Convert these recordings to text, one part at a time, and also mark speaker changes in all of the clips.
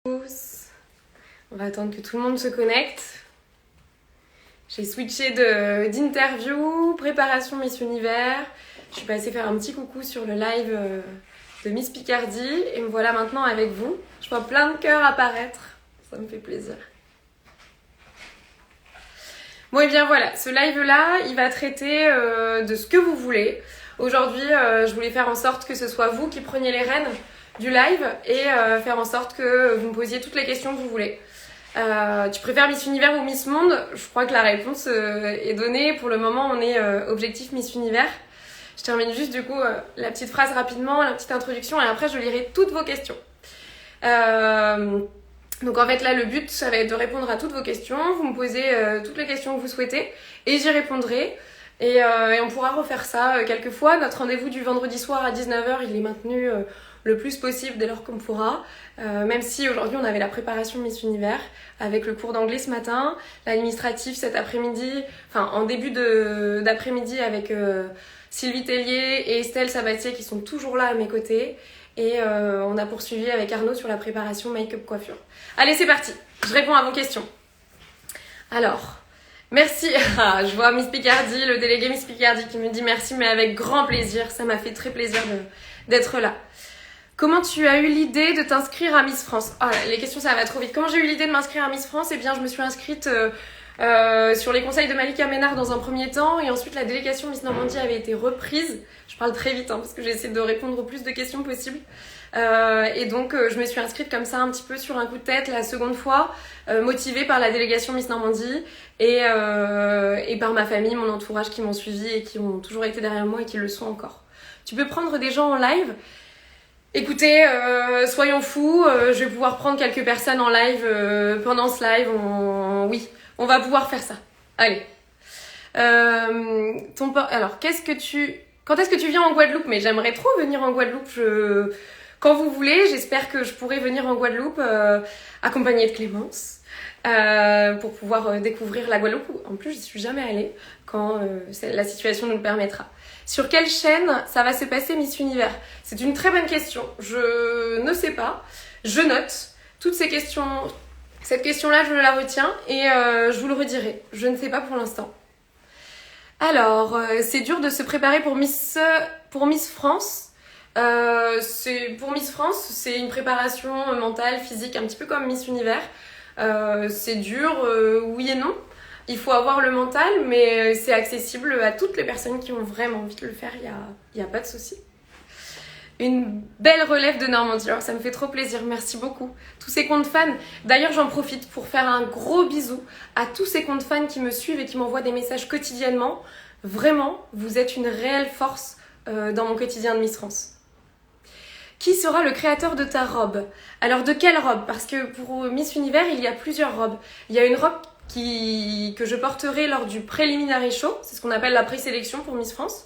Speaker 1: Tous. On va attendre que tout le monde se connecte. J'ai switché d'interview, préparation Miss Univers. Je suis passée faire un petit coucou sur le live de Miss Picardie et me voilà maintenant avec vous. Je vois plein de cœurs apparaître, ça me fait plaisir. Bon et bien voilà, ce live-là, il va traiter de ce que vous voulez. Aujourd'hui, je voulais faire en sorte que ce soit vous qui preniez les rênes du live et faire en sorte que vous me posiez toutes les questions que vous voulez. Tu préfères Miss Univers ou Miss Monde? Je crois que la réponse est donnée. Pour le moment, on est objectif Miss Univers. Je termine juste du coup la petite phrase rapidement, la petite introduction et après je lirai toutes vos questions. Donc en fait là le but ça va être de répondre à toutes vos questions, vous me posez toutes les questions que vous souhaitez et j'y répondrai et on pourra refaire ça quelques fois. Notre rendez-vous du vendredi soir à 19h il est maintenu le plus possible dès lors qu'on pourra, même si aujourd'hui on avait la préparation Miss Univers avec le cours d'anglais ce matin, l'administratif cet après-midi, enfin en début d'après-midi avec Sylvie Tellier et Estelle Sabatier qui sont toujours là à mes côtés. Et on a poursuivi avec Arnaud sur la préparation make-up coiffure. Allez, c'est parti. Je réponds à vos questions. Alors, merci. Ah, je vois Miss Picardie, le délégué Miss Picardie qui me dit merci, mais avec grand plaisir. Ça m'a fait très plaisir d'être là. Comment tu as eu l'idée de t'inscrire à Miss France? Ah, les questions, ça va trop vite. Comment j'ai eu l'idée de m'inscrire à Miss France? Eh bien, je me suis inscrite sur les conseils de Malika Ménard dans un premier temps et ensuite la délégation Miss Normandie avait été reprise. Je parle très vite parce que j'essaie de répondre au plus de questions possible. Et donc je me suis inscrite comme ça un petit peu sur un coup de tête la seconde fois, motivée par la délégation Miss Normandie et par ma famille, mon entourage qui m'ont suivi et qui ont toujours été derrière moi et qui le sont encore. Tu peux prendre des gens en live. Écoutez, soyons fous, je vais pouvoir prendre quelques personnes en live pendant ce live. Oui, on va pouvoir faire ça. Allez. Alors, quand est-ce que tu viens en Guadeloupe? Mais j'aimerais trop venir en Guadeloupe. Quand vous voulez, j'espère que je pourrai venir en Guadeloupe accompagnée de Clémence pour pouvoir découvrir la Guadeloupe. En plus, j'y suis jamais allée quand la situation nous le permettra. Sur quelle chaîne ça va se passer Miss Univers? C'est une très bonne question. Je ne sais pas. Je note toutes ces questions. Cette question-là, je la retiens et je vous le redirai. Je ne sais pas pour l'instant. Alors, c'est dur de se préparer pour Miss France. Pour Miss France, c'est une préparation mentale, physique, un petit peu comme Miss Univers. C'est dur, oui et non. Il faut avoir le mental, mais c'est accessible à toutes les personnes qui ont vraiment envie de le faire. Il y a pas de souci. Une belle relève de Normandie. Alors, ça me fait trop plaisir. Merci beaucoup. Tous ces comptes fans. D'ailleurs, j'en profite pour faire un gros bisou à tous ces comptes fans qui me suivent et qui m'envoient des messages quotidiennement. Vraiment, vous êtes une réelle force dans mon quotidien de Miss France. Qui sera le créateur de ta robe? Alors, de quelle robe? Parce que pour Miss Univers, il y a plusieurs robes. Il y a une robe que je porterai lors du Preliminary Show. C'est ce qu'on appelle la présélection pour Miss France.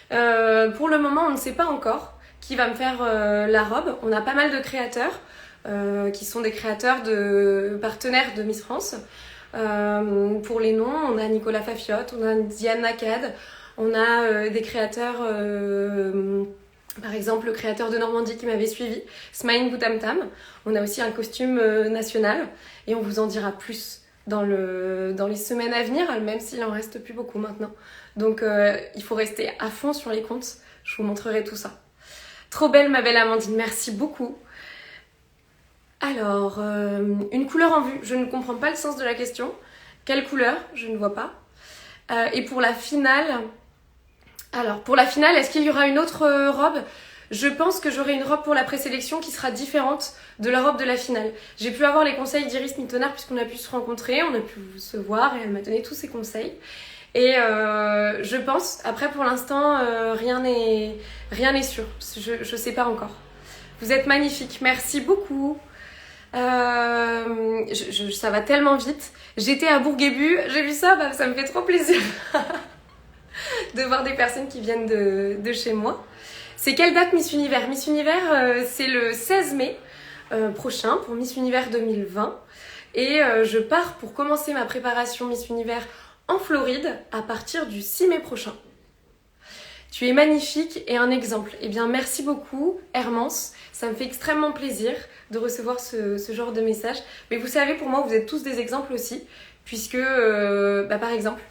Speaker 1: Pour le moment, on ne sait pas encore qui va me faire la robe. On a pas mal de créateurs qui sont des créateurs de partenaires de Miss France. Pour les noms, on a Nicolas Fafiotte, on a Diane Nacad, on a des créateurs, par exemple le créateur de Normandie qui m'avait suivi, Smaïn Boutamtam. On a aussi un costume national et on vous en dira plus dans les semaines à venir, même s'il en reste plus beaucoup maintenant. Donc il faut rester à fond sur les comptes, je vous montrerai tout ça. Trop belle ma belle Amandine, merci beaucoup. Alors, une couleur en vue, je ne comprends pas le sens de la question. Quelle couleur? Je ne vois pas. Et pour la finale, est-ce qu'il y aura une autre robe? Je pense que j'aurai une robe pour la présélection qui sera différente de la robe de la finale. J'ai pu avoir les conseils d'Iris Mittenard puisqu'on a pu se rencontrer, on a pu se voir et elle m'a donné tous ses conseils. Et je pense, après pour l'instant, rien n'est sûr. Je sais pas encore. Vous êtes magnifique, merci beaucoup. Ça va tellement vite. J'étais à Bourguébu, j'ai vu ça, ça me fait trop plaisir de voir des personnes qui viennent de chez moi. C'est quelle date Miss Univers? Miss Univers, c'est le 16 mai prochain pour Miss Univers 2020. Et je pars pour commencer ma préparation Miss Univers en Floride à partir du 6 mai prochain. Tu es magnifique et un exemple. Eh bien, merci beaucoup, Hermance. Ça me fait extrêmement plaisir de recevoir ce genre de message. Mais vous savez, pour moi, vous êtes tous des exemples aussi, puisque, par exemple...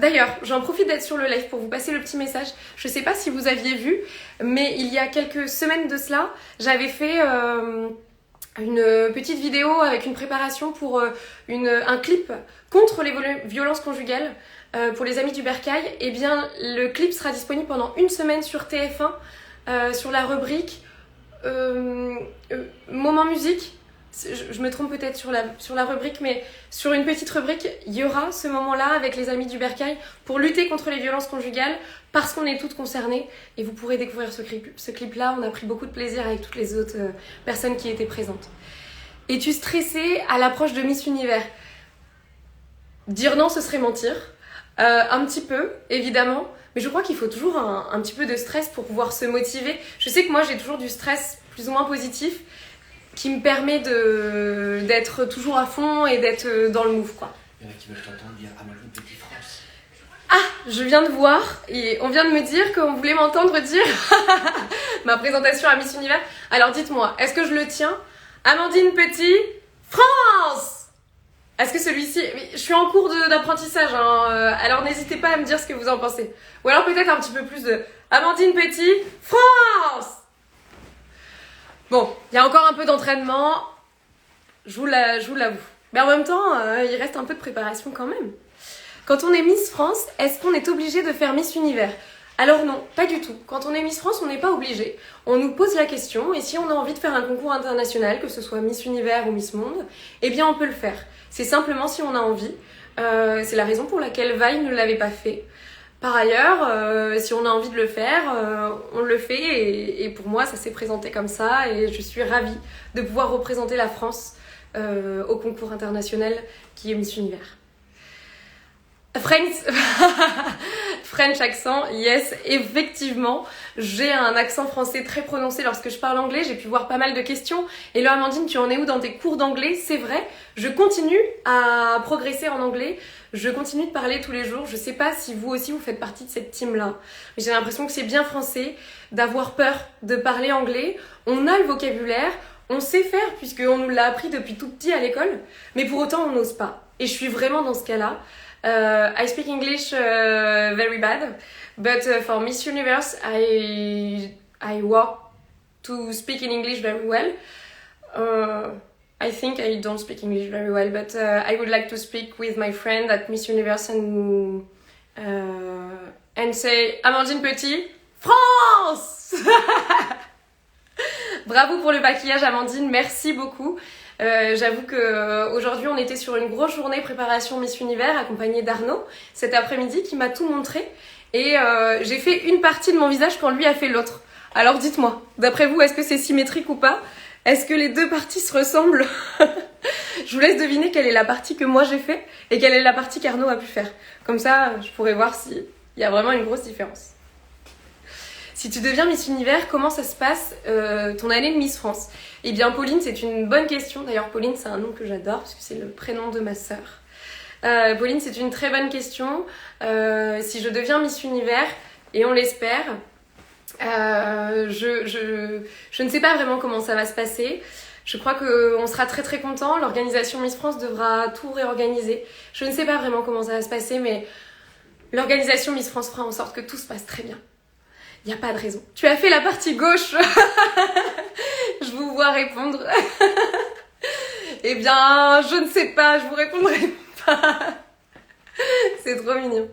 Speaker 1: D'ailleurs, j'en profite d'être sur le live pour vous passer le petit message. Je ne sais pas si vous aviez vu, mais il y a quelques semaines de cela, j'avais fait une petite vidéo avec une préparation pour un clip contre les violences conjugales pour les amis du Bercail. Eh bien, le clip sera disponible pendant une semaine sur TF1 sur la rubrique Moment musique. Je me trompe peut-être sur la rubrique, mais sur une petite rubrique, il y aura ce moment-là avec les amis du Bercail pour lutter contre les violences conjugales parce qu'on est toutes concernées et vous pourrez découvrir ce clip-là. On a pris beaucoup de plaisir avec toutes les autres personnes qui étaient présentes. Es-tu stressée à l'approche de Miss Univers? Dire non, ce serait mentir. Un petit peu, évidemment, mais je crois qu'il faut toujours un petit peu de stress pour pouvoir se motiver. Je sais que moi, j'ai toujours du stress plus ou moins positif qui me permet d'être toujours à fond et d'être dans le move, quoi.
Speaker 2: Il y en a qui veulent t'entendre dire Amandine Petit France.
Speaker 1: Ah, je viens de voir et on vient de me dire qu'on voulait m'entendre dire ma présentation à Miss Univers. Alors dites-moi, est-ce que je le tiens? Amandine Petit France. Est-ce que celui-ci... Je suis en cours d'apprentissage, hein, alors n'hésitez pas à me dire ce que vous en pensez. Ou alors peut-être un petit peu plus de Amandine Petit France. Bon, il y a encore un peu d'entraînement, je vous l'avoue. Mais en même temps, il reste un peu de préparation quand même. Quand on est Miss France, est-ce qu'on est obligé de faire Miss Univers? Alors non, pas du tout. Quand on est Miss France, on n'est pas obligé. On nous pose la question, et si on a envie de faire un concours international, que ce soit Miss Univers ou Miss Monde, eh bien on peut le faire. C'est simplement si on a envie. C'est la raison pour laquelle Vaille ne l'avait pas fait. Par ailleurs, si on a envie de le faire, on le fait et pour moi ça s'est présenté comme ça et je suis ravie de pouvoir représenter la France au concours international qui est Miss Univers. French accent, yes, effectivement, j'ai un accent français très prononcé lorsque je parle anglais, j'ai pu voir pas mal de questions. Et là, Amandine, tu en es où dans tes cours d'anglais? C'est vrai, je continue à progresser en anglais, je continue de parler tous les jours. Je sais pas si vous aussi vous faites partie de cette team-là, mais j'ai l'impression que c'est bien français d'avoir peur de parler anglais. On a le vocabulaire, on sait faire puisqu'on nous l'a appris depuis tout petit à l'école, mais pour autant on n'ose pas. Et je suis vraiment dans ce cas-là. I speak English very bad, but for Miss Universe, I work to speak in English very well. I think I don't speak English very well, but I would like to speak with my friend at Miss Universe and say Amandine Petit, France. Bravo pour le maquillage, Amandine, merci beaucoup. J'avoue qu'aujourd'hui on était sur une grosse journée préparation Miss Univers accompagnée d'Arnaud cet après-midi qui m'a tout montré et j'ai fait une partie de mon visage quand lui a fait l'autre. Alors dites-moi, d'après vous, est-ce que c'est symétrique ou pas? Est-ce que les deux parties se ressemblent? Je vous laisse deviner quelle est la partie que moi j'ai fait et quelle est la partie qu'Arnaud a pu faire. Comme ça, je pourrais voir s'il y a vraiment une grosse différence. Si tu deviens Miss Univers, comment ça se passe ton année de Miss France? Eh bien Pauline, c'est une bonne question. D'ailleurs Pauline, c'est un nom que j'adore parce que c'est le prénom de ma sœur. Pauline, c'est une très bonne question. Si je deviens Miss Univers, et on l'espère, je ne sais pas vraiment comment ça va se passer. Je crois qu'on sera très très content. L'organisation Miss France devra tout réorganiser. Je ne sais pas vraiment comment ça va se passer, mais l'organisation Miss France fera en sorte que tout se passe très bien. Il n'y a pas de raison. Tu as fait la partie gauche. Je vous vois répondre. Eh bien, je ne sais pas, je vous répondrai pas. C'est trop mignon.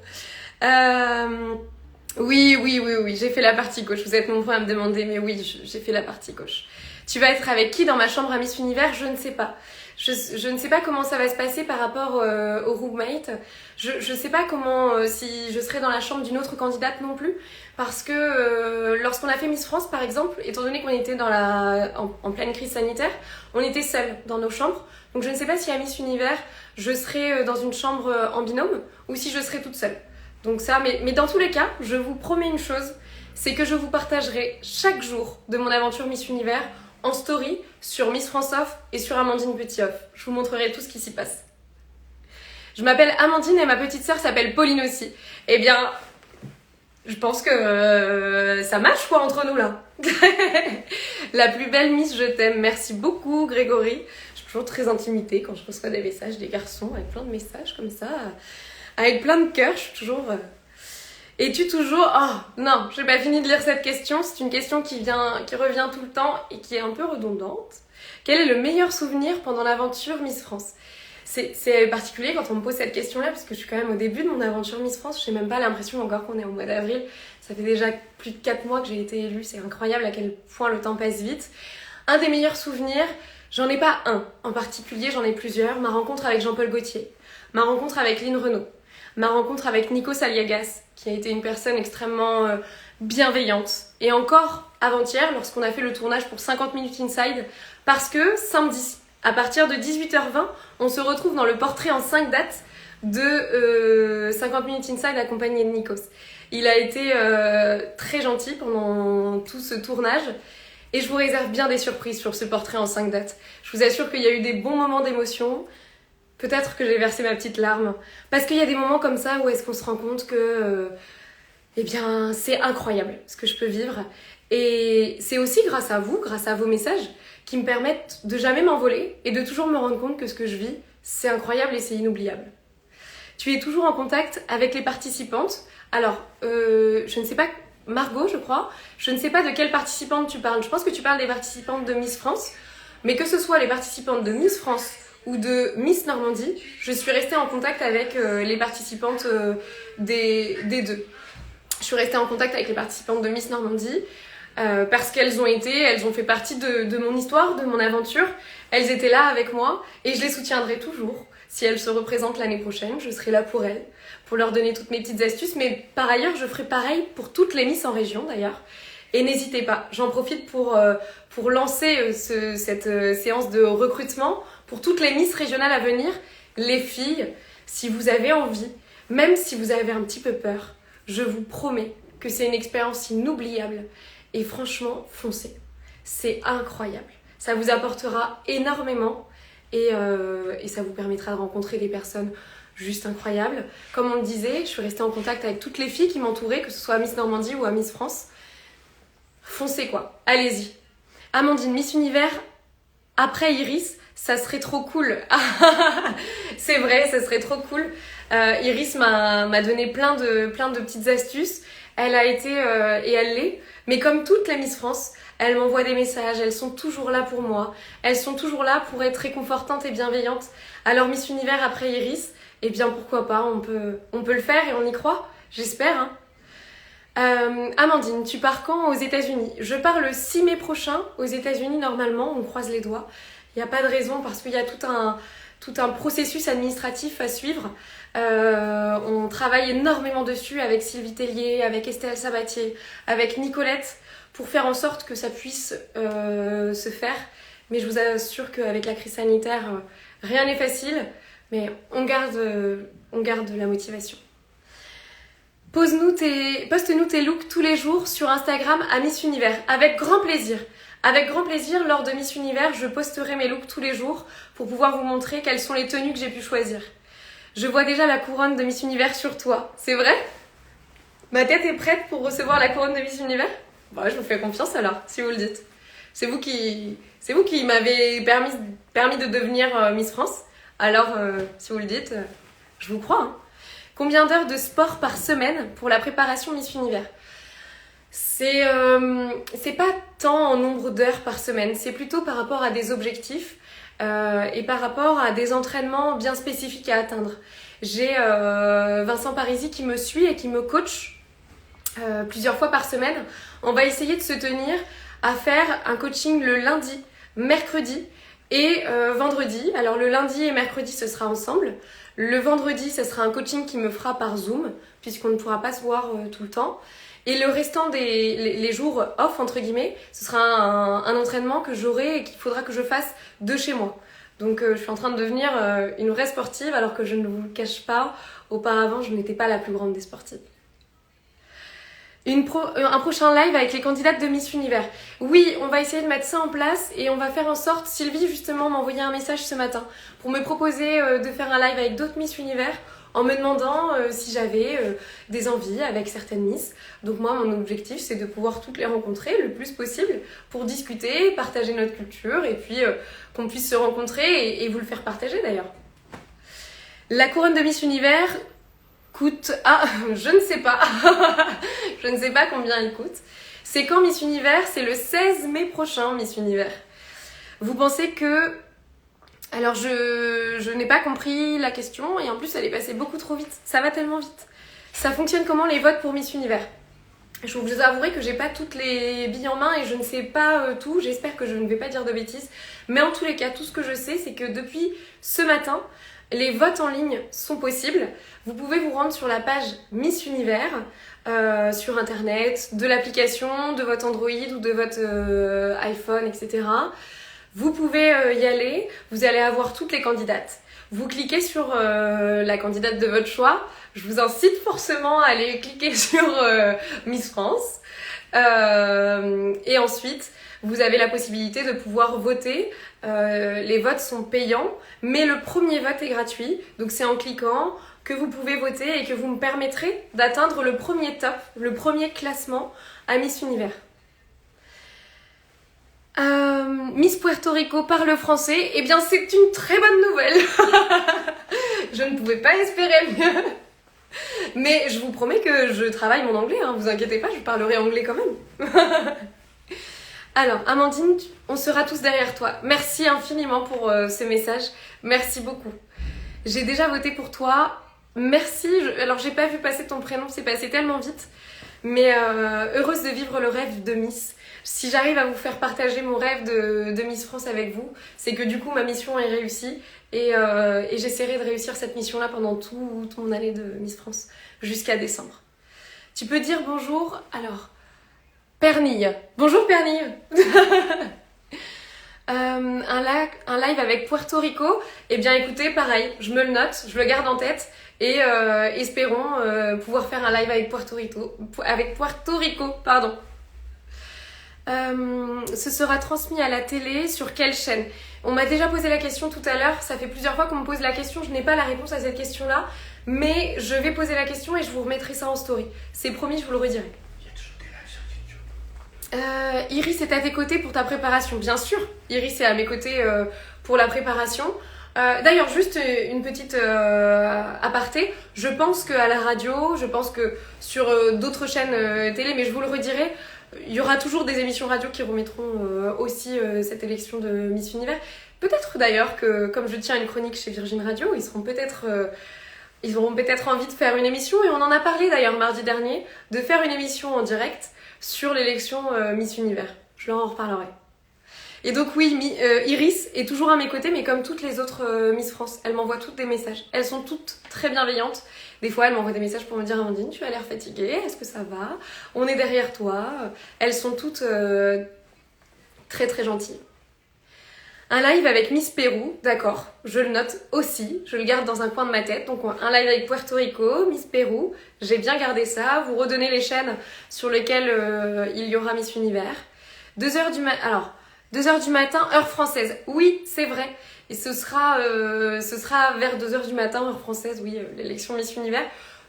Speaker 1: Oui, j'ai fait la partie gauche. Vous êtes nombreux à me demander, mais oui, j'ai fait la partie gauche. Tu vas être avec qui dans ma chambre à Miss Univers? Je ne sais pas. Je ne sais pas comment ça va se passer par rapport au roommate. Je ne sais pas comment, si je serai dans la chambre d'une autre candidate non plus. Parce que lorsqu'on a fait Miss France, par exemple, étant donné qu'on était en pleine crise sanitaire, on était seuls dans nos chambres. Donc je ne sais pas si à Miss Univers, je serai dans une chambre en binôme ou si je serai toute seule. Donc ça, mais dans tous les cas, je vous promets une chose, c'est que je vous partagerai chaque jour de mon aventure Miss Univers en story sur Miss France Off et sur Amandine Petit Off. Je vous montrerai tout ce qui s'y passe. Je m'appelle Amandine et ma petite sœur s'appelle Pauline aussi. Eh bien, Je pense que ça match quoi entre nous là. La plus belle Miss, je t'aime. Merci beaucoup Grégory. Je suis toujours très intimidée quand je reçois des messages des garçons avec plein de messages comme ça. Avec plein de cœurs, je suis toujours... Es-tu toujours... Oh non, j'ai pas fini de lire cette question. C'est une question qui revient tout le temps et qui est un peu redondante. Quel est le meilleur souvenir pendant l'aventure Miss France ? C'est particulier quand on me pose cette question-là parce que je suis quand même au début de mon aventure Miss France. Je n'ai même pas l'impression encore qu'on est au mois d'avril. Ça fait déjà plus de 4 mois que j'ai été élue. C'est incroyable à quel point le temps passe vite. Un des meilleurs souvenirs, j'en ai pas un en particulier, j'en ai plusieurs. Ma rencontre avec Jean-Paul Gaultier, ma rencontre avec Lynn Renaud, ma rencontre avec Nico Saliagas, qui a été une personne extrêmement bienveillante. Et encore avant-hier, lorsqu'on a fait le tournage pour 50 minutes inside, parce que samedi, à partir de 18h20, on se retrouve dans le portrait en 5 dates de 50 minutes inside accompagné de Nikos. Il a été très gentil pendant tout ce tournage. Et je vous réserve bien des surprises sur ce portrait en 5 dates. Je vous assure qu'il y a eu des bons moments d'émotion. Peut-être que j'ai versé ma petite larme. Parce qu'il y a des moments comme ça où est-ce qu'on se rend compte que... eh bien, c'est incroyable ce que je peux vivre. Et c'est aussi grâce à vous, grâce à vos messages, qui me permettent de jamais m'envoler et de toujours me rendre compte que ce que je vis, c'est incroyable et c'est inoubliable. Tu es toujours en contact avec les participantes. Alors, je ne sais pas... Margot, je crois. Je ne sais pas de quelle participante tu parles. Je pense que tu parles des participantes de Miss France. Mais que ce soit les participantes de Miss France ou de Miss Normandie, je suis restée en contact avec les participantes des deux. Je suis restée en contact avec les participantes de Miss Normandie parce qu'elles ont fait partie de mon histoire, de mon aventure. Elles étaient là avec moi et je les soutiendrai toujours. Si elles se représentent l'année prochaine, je serai là pour elles, pour leur donner toutes mes petites astuces. Mais par ailleurs, je ferai pareil pour toutes les Miss en région d'ailleurs. Et n'hésitez pas, j'en profite pour lancer cette séance de recrutement pour toutes les Miss régionales à venir. Les filles, si vous avez envie, même si vous avez un petit peu peur, je vous promets que c'est une expérience inoubliable. Et franchement, foncez. C'est incroyable. Ça vous apportera énormément et ça vous permettra de rencontrer des personnes juste incroyables. Comme on le disait, je suis restée en contact avec toutes les filles qui m'entouraient, que ce soit à Miss Normandie ou à Miss France. Foncez quoi, allez-y. Amandine, Miss Univers, après Iris, ça serait trop cool. C'est vrai, ça serait trop cool. Iris m'a donné plein de petites astuces. Elle a été, et elle l'est, mais comme toutes les Miss France, elle m'envoie des messages, elles sont toujours là pour moi. Elles sont toujours là pour être réconfortantes et bienveillantes. Alors Miss Univers après Iris, eh bien pourquoi pas, on peut le faire et on y croit, j'espère, hein. Amandine, tu pars quand aux États-Unis? Je pars le 6 mai prochain aux États-Unis normalement, on croise les doigts. Il n'y a pas de raison parce qu'il y a tout un processus administratif à suivre. On travaille énormément dessus avec Sylvie Tellier, avec Estelle Sabatier, avec Nicolette pour faire en sorte que ça puisse se faire. Mais je vous assure qu'avec la crise sanitaire, rien n'est facile, mais on garde la motivation. Poste-nous tes looks tous les jours sur Instagram à Miss Univers, avec grand plaisir. Avec grand plaisir, lors de Miss Univers, je posterai mes looks tous les jours pour pouvoir vous montrer quelles sont les tenues que j'ai pu choisir. Je vois déjà la couronne de Miss Univers sur toi, c'est vrai? Ma tête est prête pour recevoir la couronne de Miss Univers? Bah, je vous fais confiance alors, si vous le dites. C'est vous qui m'avez permis de devenir Miss France. Alors, si vous le dites, je vous crois, hein. Combien d'heures de sport par semaine pour la préparation Miss Univers? C'est pas tant en nombre d'heures par semaine, c'est plutôt par rapport à des objectifs et par rapport à des entraînements bien spécifiques à atteindre. J'ai Vincent Parisi qui me suit et qui me coach plusieurs fois par semaine. On va essayer de se tenir à faire un coaching le lundi, mercredi et vendredi. Alors le lundi et mercredi ce sera ensemble. Le vendredi, ça sera un coaching qui me fera par Zoom, puisqu'on ne pourra pas se voir tout le temps. Et le restant les jours off, entre guillemets, ce sera un entraînement que j'aurai et qu'il faudra que je fasse de chez moi. Donc je suis en train de devenir une vraie sportive, alors que je ne vous le cache pas, auparavant je n'étais pas la plus grande des sportives. Un prochain live avec les candidates de Miss Univers. Oui, on va essayer de mettre ça en place et on va faire en sorte, Sylvie justement m'a envoyé un message ce matin pour me proposer de faire un live avec d'autres Miss Univers en me demandant si j'avais des envies avec certaines Miss. Donc moi, mon objectif, c'est de pouvoir toutes les rencontrer le plus possible pour discuter, partager notre culture et puis qu'on puisse se rencontrer et vous le faire partager d'ailleurs. La couronne de Miss Univers coûte... Ah, je ne sais pas. Je ne sais pas combien elle coûte. C'est quand Miss Univers? C'est le 16 mai prochain, Miss Univers. Vous pensez que... Alors, je n'ai pas compris la question et en plus, elle est passée beaucoup trop vite. Ça va tellement vite. Ça fonctionne comment les votes pour Miss Univers? Je vous avouerai que j'ai pas toutes les billes en main et je ne sais pas tout. J'espère que je ne vais pas dire de bêtises. Mais en tous les cas, tout ce que je sais, c'est que depuis ce matin, les votes en ligne sont possibles. Vous pouvez vous rendre sur la page Miss Univers, sur internet, de l'application, de votre Android ou de votre iPhone, etc. Vous pouvez y aller, vous allez avoir toutes les candidates. Vous cliquez sur la candidate de votre choix. Je vous incite forcément à aller cliquer sur Miss France. Et ensuite, vous avez la possibilité de pouvoir voter. Les votes sont payants, mais le premier vote est gratuit. Donc c'est en cliquant que vous pouvez voter et que vous me permettrez d'atteindre le premier top, le premier classement à Miss Univers. Miss Puerto Rico parle français, eh bien c'est une très bonne nouvelle. Je ne pouvais pas espérer mieux. Mais je vous promets que je travaille mon anglais, hein, vous inquiétez pas, je parlerai anglais quand même. Alors, Amandine, on sera tous derrière toi. Merci infiniment pour ce message, merci beaucoup. J'ai déjà voté pour toi, merci. Alors j'ai pas vu passer ton prénom, c'est passé tellement vite. Mais heureuse de vivre le rêve de Miss. Si j'arrive à vous faire partager mon rêve de Miss France avec vous, c'est que du coup ma mission est réussie et j'essaierai de réussir cette mission-là pendant toute mon année de Miss France jusqu'à décembre. Tu peux dire bonjour, alors, Pernille. Bonjour Pernille. Un live avec Puerto Rico, eh bien écoutez, pareil, je me le note, je le garde en tête et espérons pouvoir faire un live avec Puerto Rico, pardon. Ce sera transmis à la télé sur quelle chaîne? On m'a déjà posé la question tout à l'heure, ça fait plusieurs fois qu'on me pose la question, je n'ai pas la réponse à cette question-là, mais je vais poser la question et je vous remettrai ça en story. C'est promis, je vous le redirai. Iris est à tes côtés pour ta préparation, bien sûr. Iris est à mes côtés pour la préparation. D'ailleurs, juste une petite aparté, je pense qu'à la radio, je pense que sur d'autres chaînes télé, mais je vous le redirai, il y aura toujours des émissions radio qui remettront aussi cette élection de Miss Univers. Peut-être d'ailleurs que, comme je tiens une chronique chez Virgin Radio, ils auront peut-être envie de faire une émission, et on en a parlé d'ailleurs mardi dernier, de faire une émission en direct sur l'élection Miss Univers. Je leur en reparlerai. Et donc oui, Iris est toujours à mes côtés, mais comme toutes les autres Miss France, elle m'envoie toutes des messages. Elles sont toutes très bienveillantes. Des fois, elle m'envoie des messages pour me dire « Amandine, tu as l'air fatiguée, est-ce que ça va? On est derrière toi. » Elles sont toutes très très gentilles. Un live avec Miss Pérou, d'accord, je le note aussi, je le garde dans un coin de ma tête. Donc un live avec Puerto Rico, Miss Pérou, j'ai bien gardé ça. Vous redonnez les chaînes sur lesquelles il y aura Miss Univers. 2h du matin, alors 2h du matin, heure française, oui c'est vrai. Et ce sera vers 2h du matin, heure française, oui, l'élection Miss Univers.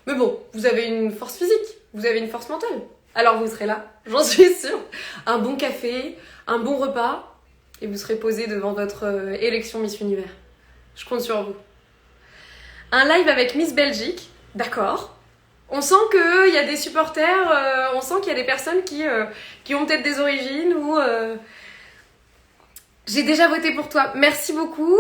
Speaker 1: Mais bon, vous avez une force physique, vous avez une force mentale. Alors vous serez là, j'en suis sûre. Un bon café, un bon repas, et vous serez posé devant votre élection Miss Univers. Je compte sur vous. Un live avec Miss Belgique, d'accord. On sent qu'il y a des supporters, on sent qu'il y a des personnes qui ont peut-être des origines ou... J'ai déjà voté pour toi. Merci beaucoup.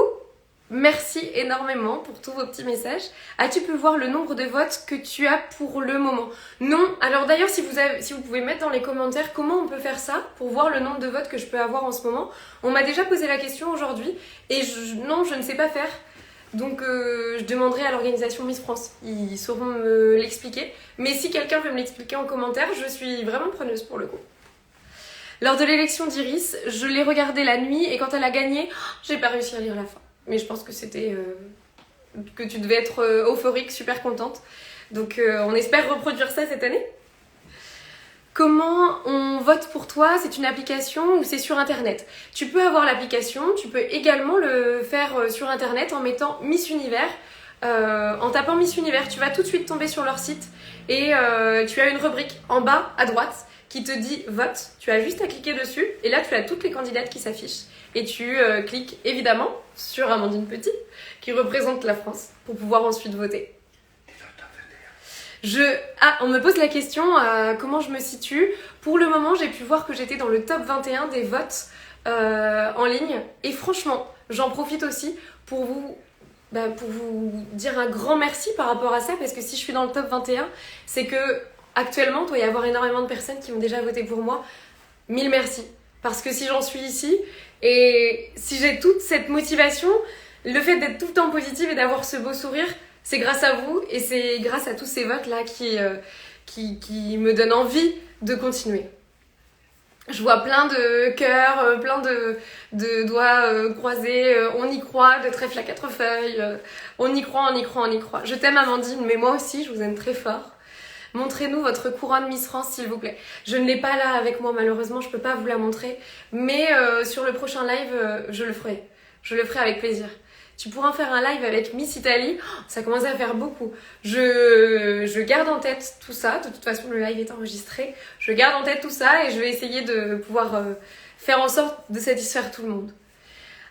Speaker 1: Merci énormément pour tous vos petits messages. As-tu pu voir le nombre de votes que tu as pour le moment? Non. Alors d'ailleurs, si vous pouvez mettre dans les commentaires comment on peut faire ça pour voir le nombre de votes que je peux avoir en ce moment. On m'a déjà posé la question aujourd'hui et non, je ne sais pas faire. Donc je demanderai à l'organisation Miss France. Ils sauront me l'expliquer. Mais si quelqu'un veut me l'expliquer en commentaire, je suis vraiment preneuse pour le coup. Lors de l'élection d'Iris, je l'ai regardée la nuit et quand elle a gagné, j'ai pas réussi à lire la fin. Mais je pense que c'était que tu devais être euphorique, super contente. Donc on espère reproduire ça cette année. Comment on vote pour toi? C'est une application ou c'est sur internet? Tu peux avoir l'application, tu peux également le faire sur internet en mettant Miss Univers en tapant Miss Univers, tu vas tout de suite tomber sur leur site et tu as une rubrique en bas à droite qui te dit vote. Tu as juste à cliquer dessus et là tu as toutes les candidates qui s'affichent. Et tu cliques évidemment sur Amandine Petit qui représente la France pour pouvoir ensuite voter. On me pose la question comment je me situe. Pour le moment, j'ai pu voir que j'étais dans le top 21 des votes en ligne. Et franchement, j'en profite aussi pour vous dire un grand merci par rapport à ça. Parce que si je suis dans le top 21, c'est que actuellement, il doit y avoir énormément de personnes qui ont déjà voté pour moi. Mille merci. Parce que si j'en suis ici et si j'ai toute cette motivation, le fait d'être tout le temps positive et d'avoir ce beau sourire, c'est grâce à vous et c'est grâce à tous ces votes-là qui me donnent envie de continuer. Je vois plein de cœurs, plein de doigts croisés, on y croit, de trèfle à 4 feuilles, on y croit, on y croit, on y croit. Je t'aime Amandine, mais moi aussi, je vous aime très fort. Montrez-nous votre couronne Miss France, s'il vous plaît. Je ne l'ai pas là avec moi, malheureusement, je ne peux pas vous la montrer. Mais sur le prochain live, je le ferai. Je le ferai avec plaisir. Tu pourras faire un live avec Miss Italie. Oh, ça commence à faire beaucoup. Je garde en tête tout ça. De toute façon, le live est enregistré. Je garde en tête tout ça et je vais essayer de pouvoir faire en sorte de satisfaire tout le monde.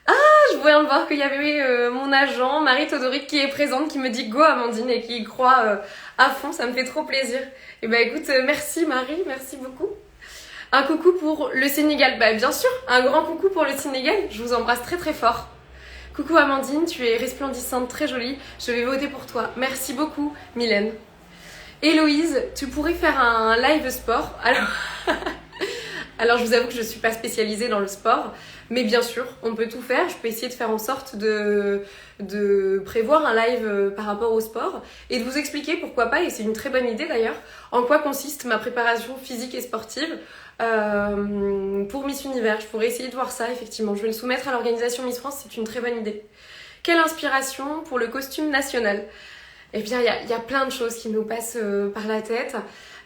Speaker 1: Ah, je viens de voir qu'il y avait mon agent, Marie Todoric, qui est présente, qui me dit go Amandine et qui y croit à fond. Ça me fait trop plaisir. Et bah écoute, merci Marie, merci beaucoup. Un coucou pour le Sénégal. Bah bien sûr, un grand coucou pour le Sénégal. Je vous embrasse très très fort. Coucou Amandine, tu es resplendissante, très jolie. Je vais voter pour toi. Merci beaucoup, Mylène. Héloïse, tu pourrais faire un live sport. Alors je vous avoue que je ne suis pas spécialisée dans le sport, mais bien sûr, on peut tout faire. Je peux essayer de faire en sorte de prévoir un live par rapport au sport et de vous expliquer pourquoi pas, et c'est une très bonne idée d'ailleurs, en quoi consiste ma préparation physique et sportive pour Miss Univers. Je pourrais essayer de voir ça, effectivement. Je vais le soumettre à l'organisation Miss France, c'est une très bonne idée. Quelle inspiration pour le costume national? Eh bien, il y a plein de choses qui nous passent par la tête.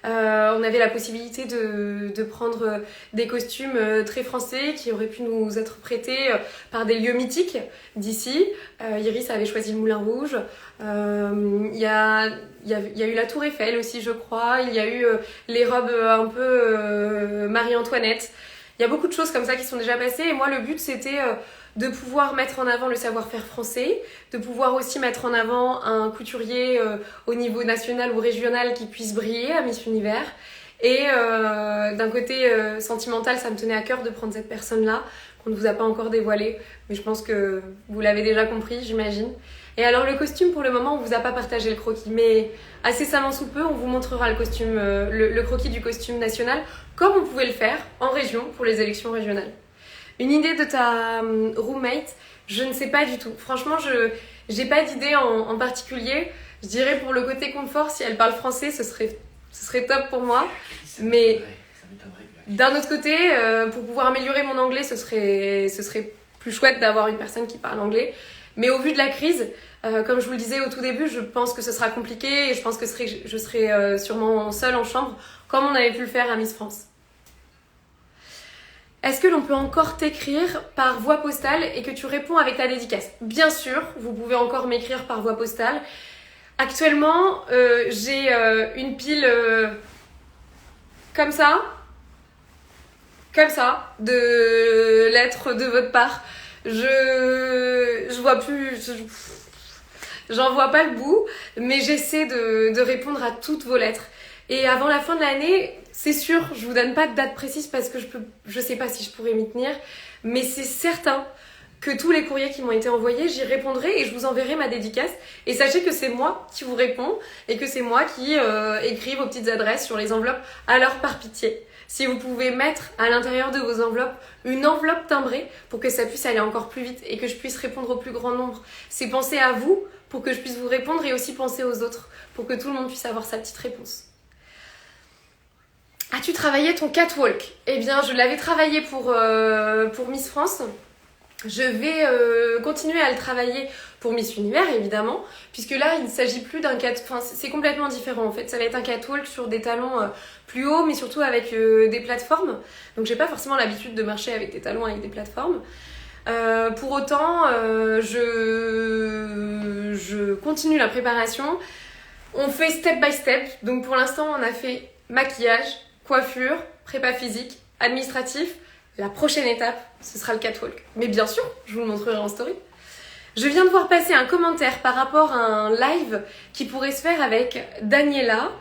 Speaker 1: On avait la possibilité de prendre des costumes très français qui auraient pu nous être prêtés par des lieux mythiques d'ici. Iris avait choisi le Moulin Rouge. Il y a eu la Tour Eiffel aussi, je crois. Il y a eu les robes un peu Marie-Antoinette. Il y a beaucoup de choses comme ça qui sont déjà passées. Et moi, le but, c'était de pouvoir mettre en avant le savoir-faire français, de pouvoir aussi mettre en avant un couturier au niveau national ou régional qui puisse briller à Miss Univers. Et d'un côté sentimental, ça me tenait à cœur de prendre cette personne-là, qu'on ne vous a pas encore dévoilée, mais je pense que vous l'avez déjà compris, j'imagine. Et alors le costume, pour le moment, on vous a pas partagé le croquis, mais incessamment sous peu, on vous montrera le costume, le croquis du costume national, comme on pouvait le faire en région pour les élections régionales. Une idée de ta roommate, je ne sais pas du tout. Franchement, je n'ai pas d'idée en particulier. Je dirais pour le côté confort, si elle parle français, ce serait top pour moi. Mais d'un autre côté, pour pouvoir améliorer mon anglais, ce serait plus chouette d'avoir une personne qui parle anglais. Mais au vu de la crise, comme je vous le disais au tout début, je pense que ce sera compliqué et je pense que je serai sûrement seule en chambre, comme on avait pu le faire à Miss France. Est-ce que l'on peut encore t'écrire par voie postale et que tu réponds avec ta dédicace? Bien sûr, vous pouvez encore m'écrire par voie postale. Actuellement, j'ai une pile comme ça, de lettres de votre part. Je vois plus, j'en vois pas le bout, mais j'essaie de répondre à toutes vos lettres. Et avant la fin de l'année, c'est sûr, je vous donne pas de date précise parce que je sais pas si je pourrais m'y tenir, mais c'est certain que tous les courriers qui m'ont été envoyés, j'y répondrai et je vous enverrai ma dédicace. Et sachez que c'est moi qui vous réponds et que c'est moi qui écris vos petites adresses sur les enveloppes. Alors par pitié, si vous pouvez mettre à l'intérieur de vos enveloppes une enveloppe timbrée pour que ça puisse aller encore plus vite et que je puisse répondre au plus grand nombre. C'est penser à vous pour que je puisse vous répondre et aussi penser aux autres pour que tout le monde puisse avoir sa petite réponse. As-tu travaillé ton catwalk? Eh bien, je l'avais travaillé pour Miss France. Je vais continuer à le travailler pour Miss Univers, évidemment, puisque là, il ne s'agit plus d'un catwalk. Enfin, c'est complètement différent, en fait. Ça va être un catwalk sur des talons plus hauts, mais surtout avec des plateformes. Donc, j'ai pas forcément l'habitude de marcher avec des talons avec des plateformes. Pour autant, je continue la préparation. On fait step by step. Donc pour l'instant, on a fait maquillage, coiffure, prépa physique, administratif. La prochaine étape, ce sera le catwalk. Mais bien sûr, je vous le montrerai en story. Je viens de voir passer un commentaire par rapport à un live qui pourrait se faire avec Daniela.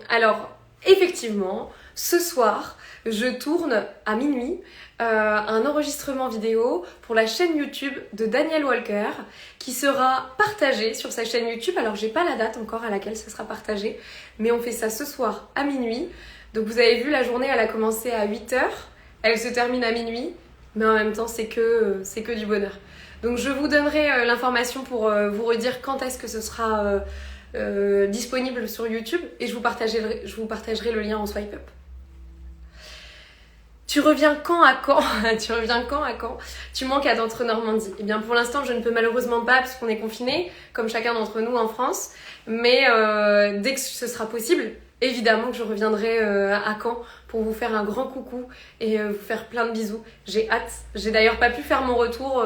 Speaker 1: Alors, effectivement, ce soir, je tourne à minuit un enregistrement vidéo pour la chaîne YouTube de Daniel Walker qui sera partagé sur sa chaîne YouTube. Alors, j'ai pas la date encore à laquelle ça sera partagé, mais on fait ça ce soir à minuit. Donc, vous avez vu, la journée, elle a commencé à 8h, elle se termine à minuit. Mais en même temps, c'est que du bonheur. Donc je vous donnerai l'information pour vous redire quand est-ce que ce sera disponible sur YouTube et je vous partagerai le lien en swipe up. Tu reviens quand à quand? Tu reviens quand à quand? Tu manques à d'entre Normandie. Eh bien pour l'instant, je ne peux malheureusement pas parce qu'on est confinés, comme chacun d'entre nous en France. Mais dès que ce sera possible, évidemment que je reviendrai à Caen pour vous faire un grand coucou et vous faire plein de bisous. J'ai hâte. J'ai d'ailleurs pas pu faire mon retour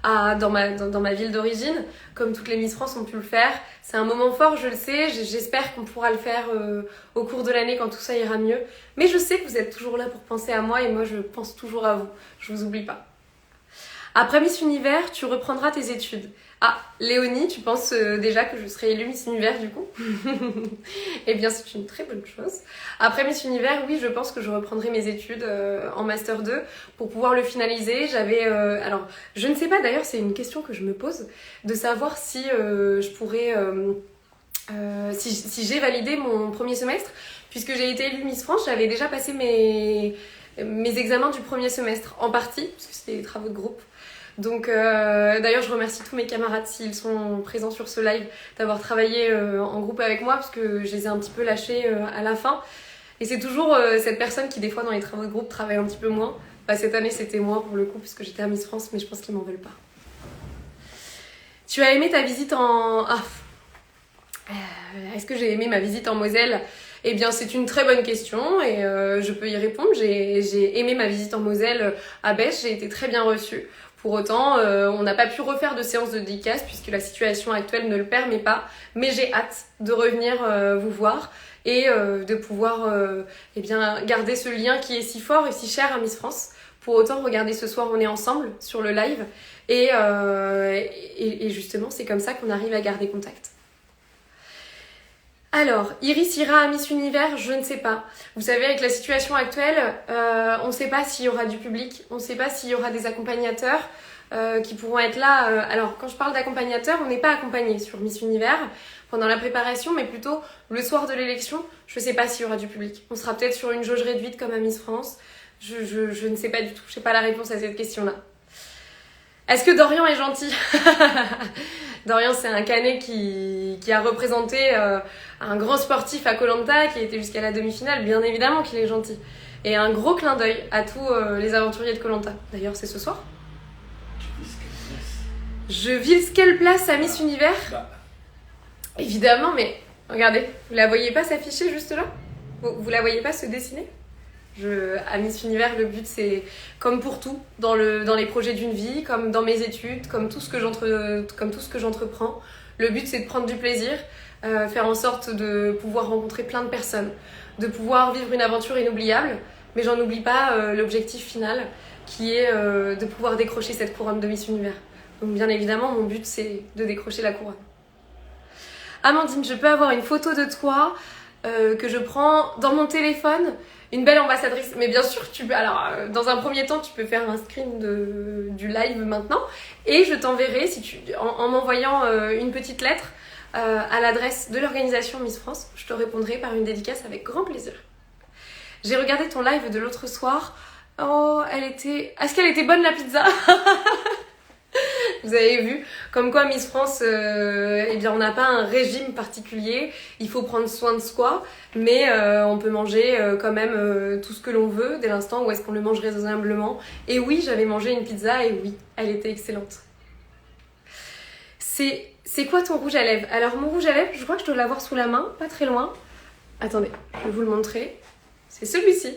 Speaker 1: dans ma ville d'origine, comme toutes les Miss France ont pu le faire. C'est un moment fort, je le sais. J'espère qu'on pourra le faire au cours de l'année quand tout ça ira mieux. Mais je sais que vous êtes toujours là pour penser à moi et moi je pense toujours à vous. Je vous oublie pas. Après Miss Univers, tu reprendras tes études. Ah, Léonie, tu penses déjà que je serai élue Miss Univers du coup? Eh bien, c'est une très bonne chose. Après Miss Univers, oui, je pense que je reprendrai mes études en Master 2 pour pouvoir le finaliser. Alors, je ne sais pas d'ailleurs, c'est une question que je me pose, de savoir si je pourrais... si j'ai validé mon premier semestre, puisque j'ai été élue Miss France, j'avais déjà passé mes examens du premier semestre, en partie, puisque c'était des travaux de groupe. Donc d'ailleurs je remercie tous mes camarades s'ils sont présents sur ce live d'avoir travaillé en groupe avec moi parce que je les ai un petit peu lâchés à la fin et c'est toujours cette personne qui des fois dans les travaux de groupe travaille un petit peu moins. Bah, cette année c'était moi pour le coup puisque j'étais à Miss France mais je pense qu'ils m'en veulent pas. Tu as aimé ta visite en... Est-ce que j'ai aimé ma visite en Moselle? Eh bien, c'est une très bonne question et je peux y répondre. J'ai aimé ma visite en Moselle à Bèche, j'ai été très bien reçue. Pour autant, on n'a pas pu refaire de séance de dédicace puisque la situation actuelle ne le permet pas. Mais j'ai hâte de revenir vous voir et de pouvoir eh bien, garder ce lien qui est si fort et si cher à Miss France. Pour autant, regardez, ce soir, on est ensemble sur le live et justement, c'est comme ça qu'on arrive à garder contact. Alors, Iris ira à Miss Univers, je ne sais pas. Vous savez, avec la situation actuelle, on ne sait pas s'il y aura du public, on ne sait pas s'il y aura des accompagnateurs qui pourront être là. Alors, quand je parle d'accompagnateurs, on n'est pas accompagné sur Miss Univers pendant la préparation, mais plutôt le soir de l'élection, je ne sais pas s'il y aura du public. On sera peut-être sur une jauge réduite comme à Miss France. Je ne sais pas du tout, je n'ai pas la réponse à cette question-là. Est-ce que Dorian est gentil? Dorian, c'est un Canet qui a représenté un grand sportif à Koh Lanta, qui était jusqu'à la demi-finale. Bien évidemment qu'il est gentil. Et un gros clin d'œil à tous les aventuriers de Koh Lanta. D'ailleurs, c'est ce soir. Je vise quelle place à Miss Univers? Évidemment, mais regardez, vous la voyez pas s'afficher juste là? Vous la voyez pas se dessiner? À Miss Univers, le but c'est, comme pour tout, dans les projets d'une vie, comme dans mes études, comme tout ce que j'entreprends, le but c'est de prendre du plaisir, faire en sorte de pouvoir rencontrer plein de personnes, de pouvoir vivre une aventure inoubliable, mais j'en oublie pas l'objectif final qui est de pouvoir décrocher cette couronne de Miss Univers. Donc bien évidemment, mon but c'est de décrocher la couronne. Amandine, je peux avoir une photo de toi que je prends dans mon téléphone? Une belle ambassadrice, mais bien sûr tu peux. Alors dans un premier temps tu peux faire un screen du live maintenant et je t'enverrai en m'envoyant une petite lettre à l'adresse de l'organisation Miss France, je te répondrai par une dédicace avec grand plaisir. J'ai regardé ton live de l'autre soir. Oh, est-ce qu'elle était bonne la pizza? Vous avez vu, comme quoi Miss France, eh bien on n'a pas un régime particulier, il faut prendre soin de soi, mais on peut manger quand même tout ce que l'on veut dès l'instant où est-ce qu'on le mange raisonnablement. Et oui, j'avais mangé une pizza et oui, elle était excellente. C'est quoi ton rouge à lèvres? Alors mon rouge à lèvres, je crois que je dois l'avoir sous la main, pas très loin. Attendez, je vais vous le montrer. C'est celui-ci.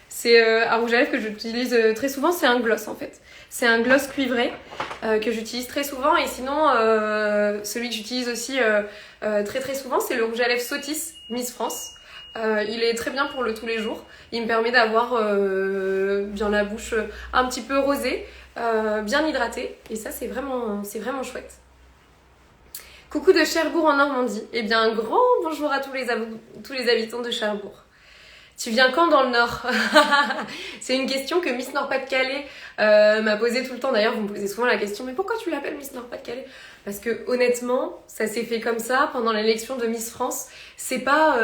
Speaker 1: C'est un rouge à lèvres que j'utilise très souvent, c'est un gloss en fait. C'est un gloss cuivré que j'utilise très souvent. Et sinon, celui que j'utilise aussi très très souvent, c'est le rouge à lèvres Sotis Miss France. Il est très bien pour le tous les jours. Il me permet d'avoir bien la bouche un petit peu rosée, bien hydratée. Et ça, c'est vraiment chouette. Coucou de Cherbourg en Normandie. Eh bien, un grand bonjour à tous les habitants de Cherbourg. Tu viens quand dans le Nord? C'est une question que Miss Nord-Pas-de-Calais m'a posée tout le temps. D'ailleurs, vous me posez souvent la question, mais pourquoi tu l'appelles Miss Nord-Pas-de-Calais? Parce que honnêtement, ça s'est fait comme ça pendant l'élection de Miss France. C'est pas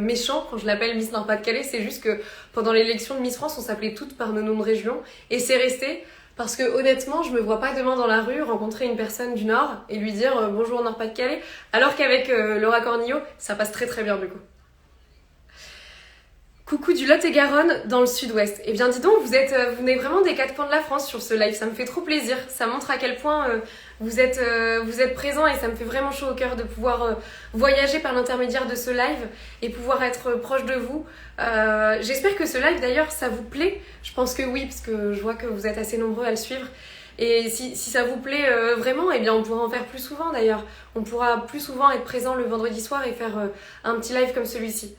Speaker 1: méchant quand je l'appelle Miss Nord-Pas-de-Calais, c'est juste que pendant l'élection de Miss France, on s'appelait toutes par nos noms de région. Et c'est resté parce que honnêtement, je me vois pas demain dans la rue rencontrer une personne du Nord et lui dire bonjour Nord-Pas-de-Calais, alors qu'avec Laura Cornillo, ça passe très très bien du coup. Coucou du Lot-et-Garonne dans le sud-ouest. Eh bien dis donc, vous venez vraiment des quatre coins de la France sur ce live, ça me fait trop plaisir. Ça montre à quel point vous êtes présents et ça me fait vraiment chaud au cœur de pouvoir voyager par l'intermédiaire de ce live et pouvoir être proche de vous. J'espère que ce live d'ailleurs ça vous plaît. Je pense que oui, parce que je vois que vous êtes assez nombreux à le suivre. Et si ça vous plaît vraiment, eh bien on pourra en faire plus souvent d'ailleurs. On pourra plus souvent être présent le vendredi soir et faire un petit live comme celui-ci.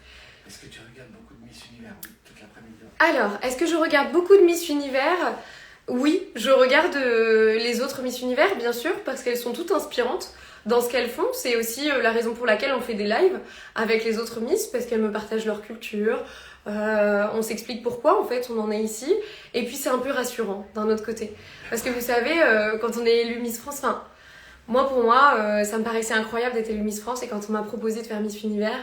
Speaker 2: Est-ce que tu regardes beaucoup de Miss Univers toute l'après-midi?
Speaker 1: Alors, est-ce que je regarde beaucoup de Miss Univers? Oui, je regarde les autres Miss Univers, bien sûr, parce qu'elles sont toutes inspirantes dans ce qu'elles font. C'est aussi la raison pour laquelle on fait des lives avec les autres Miss, parce qu'elles me partagent leur culture. On s'explique pourquoi, en fait, on en est ici. Et puis, c'est un peu rassurant, d'un autre côté. Parce que vous savez, quand on est élu Miss France, enfin, pour moi, ça me paraissait incroyable d'être élu Miss France. Et quand on m'a proposé de faire Miss Univers,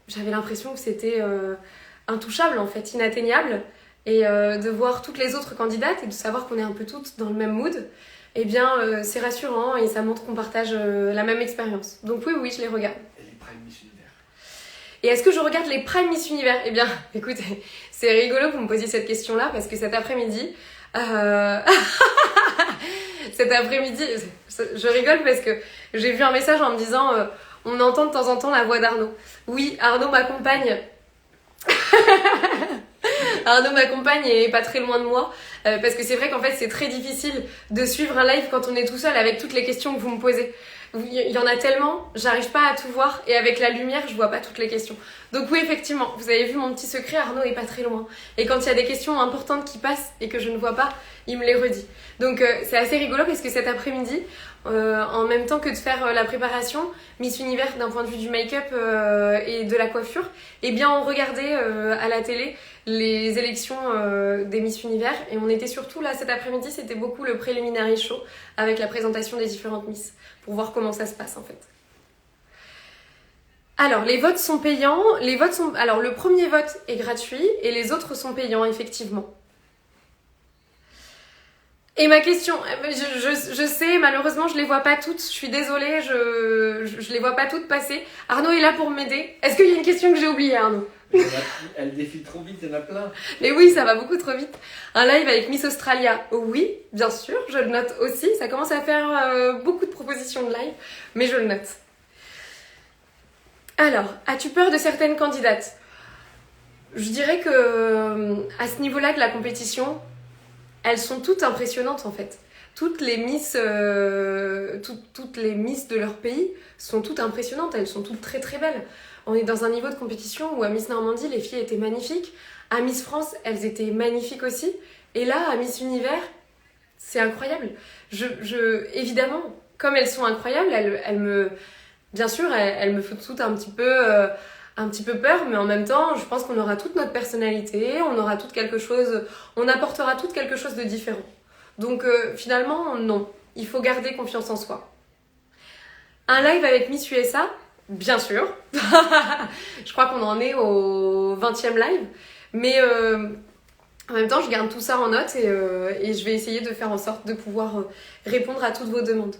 Speaker 1: j'avais l'impression que c'était intouchable, en fait, inatteignable. Et de voir toutes les autres candidates et de savoir qu'on est un peu toutes dans le même mood, eh bien, c'est rassurant et ça montre qu'on partage la même expérience. Donc oui, je les regarde.
Speaker 2: Et les Prime Miss Univers?
Speaker 1: Et est-ce que je regarde les Prime Miss Univers? Eh bien, écoutez, c'est rigolo que vous me posiez cette question-là parce que cet après-midi... cet après-midi, je rigole parce que j'ai vu un message en me disant... on entend de temps en temps la voix d'Arnaud. Oui, Arnaud m'accompagne. Arnaud m'accompagne et est pas très loin de moi. Parce que c'est vrai qu'en fait, c'est très difficile de suivre un live quand on est tout seul avec toutes les questions que vous me posez. Il y en a tellement, j'arrive pas à tout voir. Et avec la lumière, je vois pas toutes les questions. Donc oui, effectivement, vous avez vu mon petit secret, Arnaud est pas très loin. Et quand il y a des questions importantes qui passent et que je ne vois pas, il me les redit. Donc c'est assez rigolo parce que cet après-midi, en même temps que de faire la préparation Miss Univers d'un point de vue du make-up et de la coiffure, eh bien on regardait à la télé les élections des Miss Univers et on était surtout là cet après-midi, c'était beaucoup le preliminary show avec la présentation des différentes Miss pour voir comment ça se passe en fait. Alors, les votes sont payants. Alors, le premier vote est gratuit et les autres sont payants, effectivement. Et ma question, je sais, malheureusement, je les vois pas toutes. Je suis désolée, je les vois pas toutes passer. Arnaud est là pour m'aider. Est-ce qu'il y a une question que j'ai oubliée, Arnaud?
Speaker 2: Elle défile trop vite, il y en a plein.
Speaker 1: Mais oui, ça va beaucoup trop vite. Un live avec Miss Australia, oui, bien sûr, je le note aussi. Ça commence à faire beaucoup de propositions de live, mais je le note. Alors, as-tu peur de certaines candidates? Je dirais que à ce niveau-là de la compétition, elles sont toutes impressionnantes en fait. Toutes les Miss de leur pays sont toutes impressionnantes, elles sont toutes très très belles. On est dans un niveau de compétition où à Miss Normandie, les filles étaient magnifiques. À Miss France, elles étaient magnifiques aussi. Et là, à Miss Univers, c'est incroyable. Évidemment, comme elles sont incroyables, bien sûr, elles me font toutes un petit peu peur, mais en même temps, je pense qu'on aura toute notre personnalité, on apportera toutes quelque chose de différent. Donc finalement, non, il faut garder confiance en soi. Un live avec Miss USA, bien sûr. Je crois qu'on en est au 20e live, mais en même temps, je garde tout ça en note et je vais essayer de faire en sorte de pouvoir répondre à toutes vos demandes.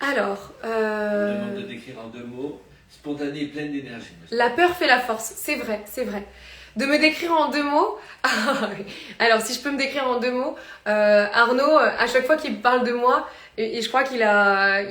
Speaker 1: Alors...
Speaker 2: On demande de décrire en 2 mots, spontanée et pleine d'énergie.
Speaker 1: La peur fait la force, c'est vrai, c'est vrai. De me décrire en 2 mots... Alors, si je peux me décrire en 2 mots, Arnaud, à chaque fois qu'il parle de moi, et je crois qu'il a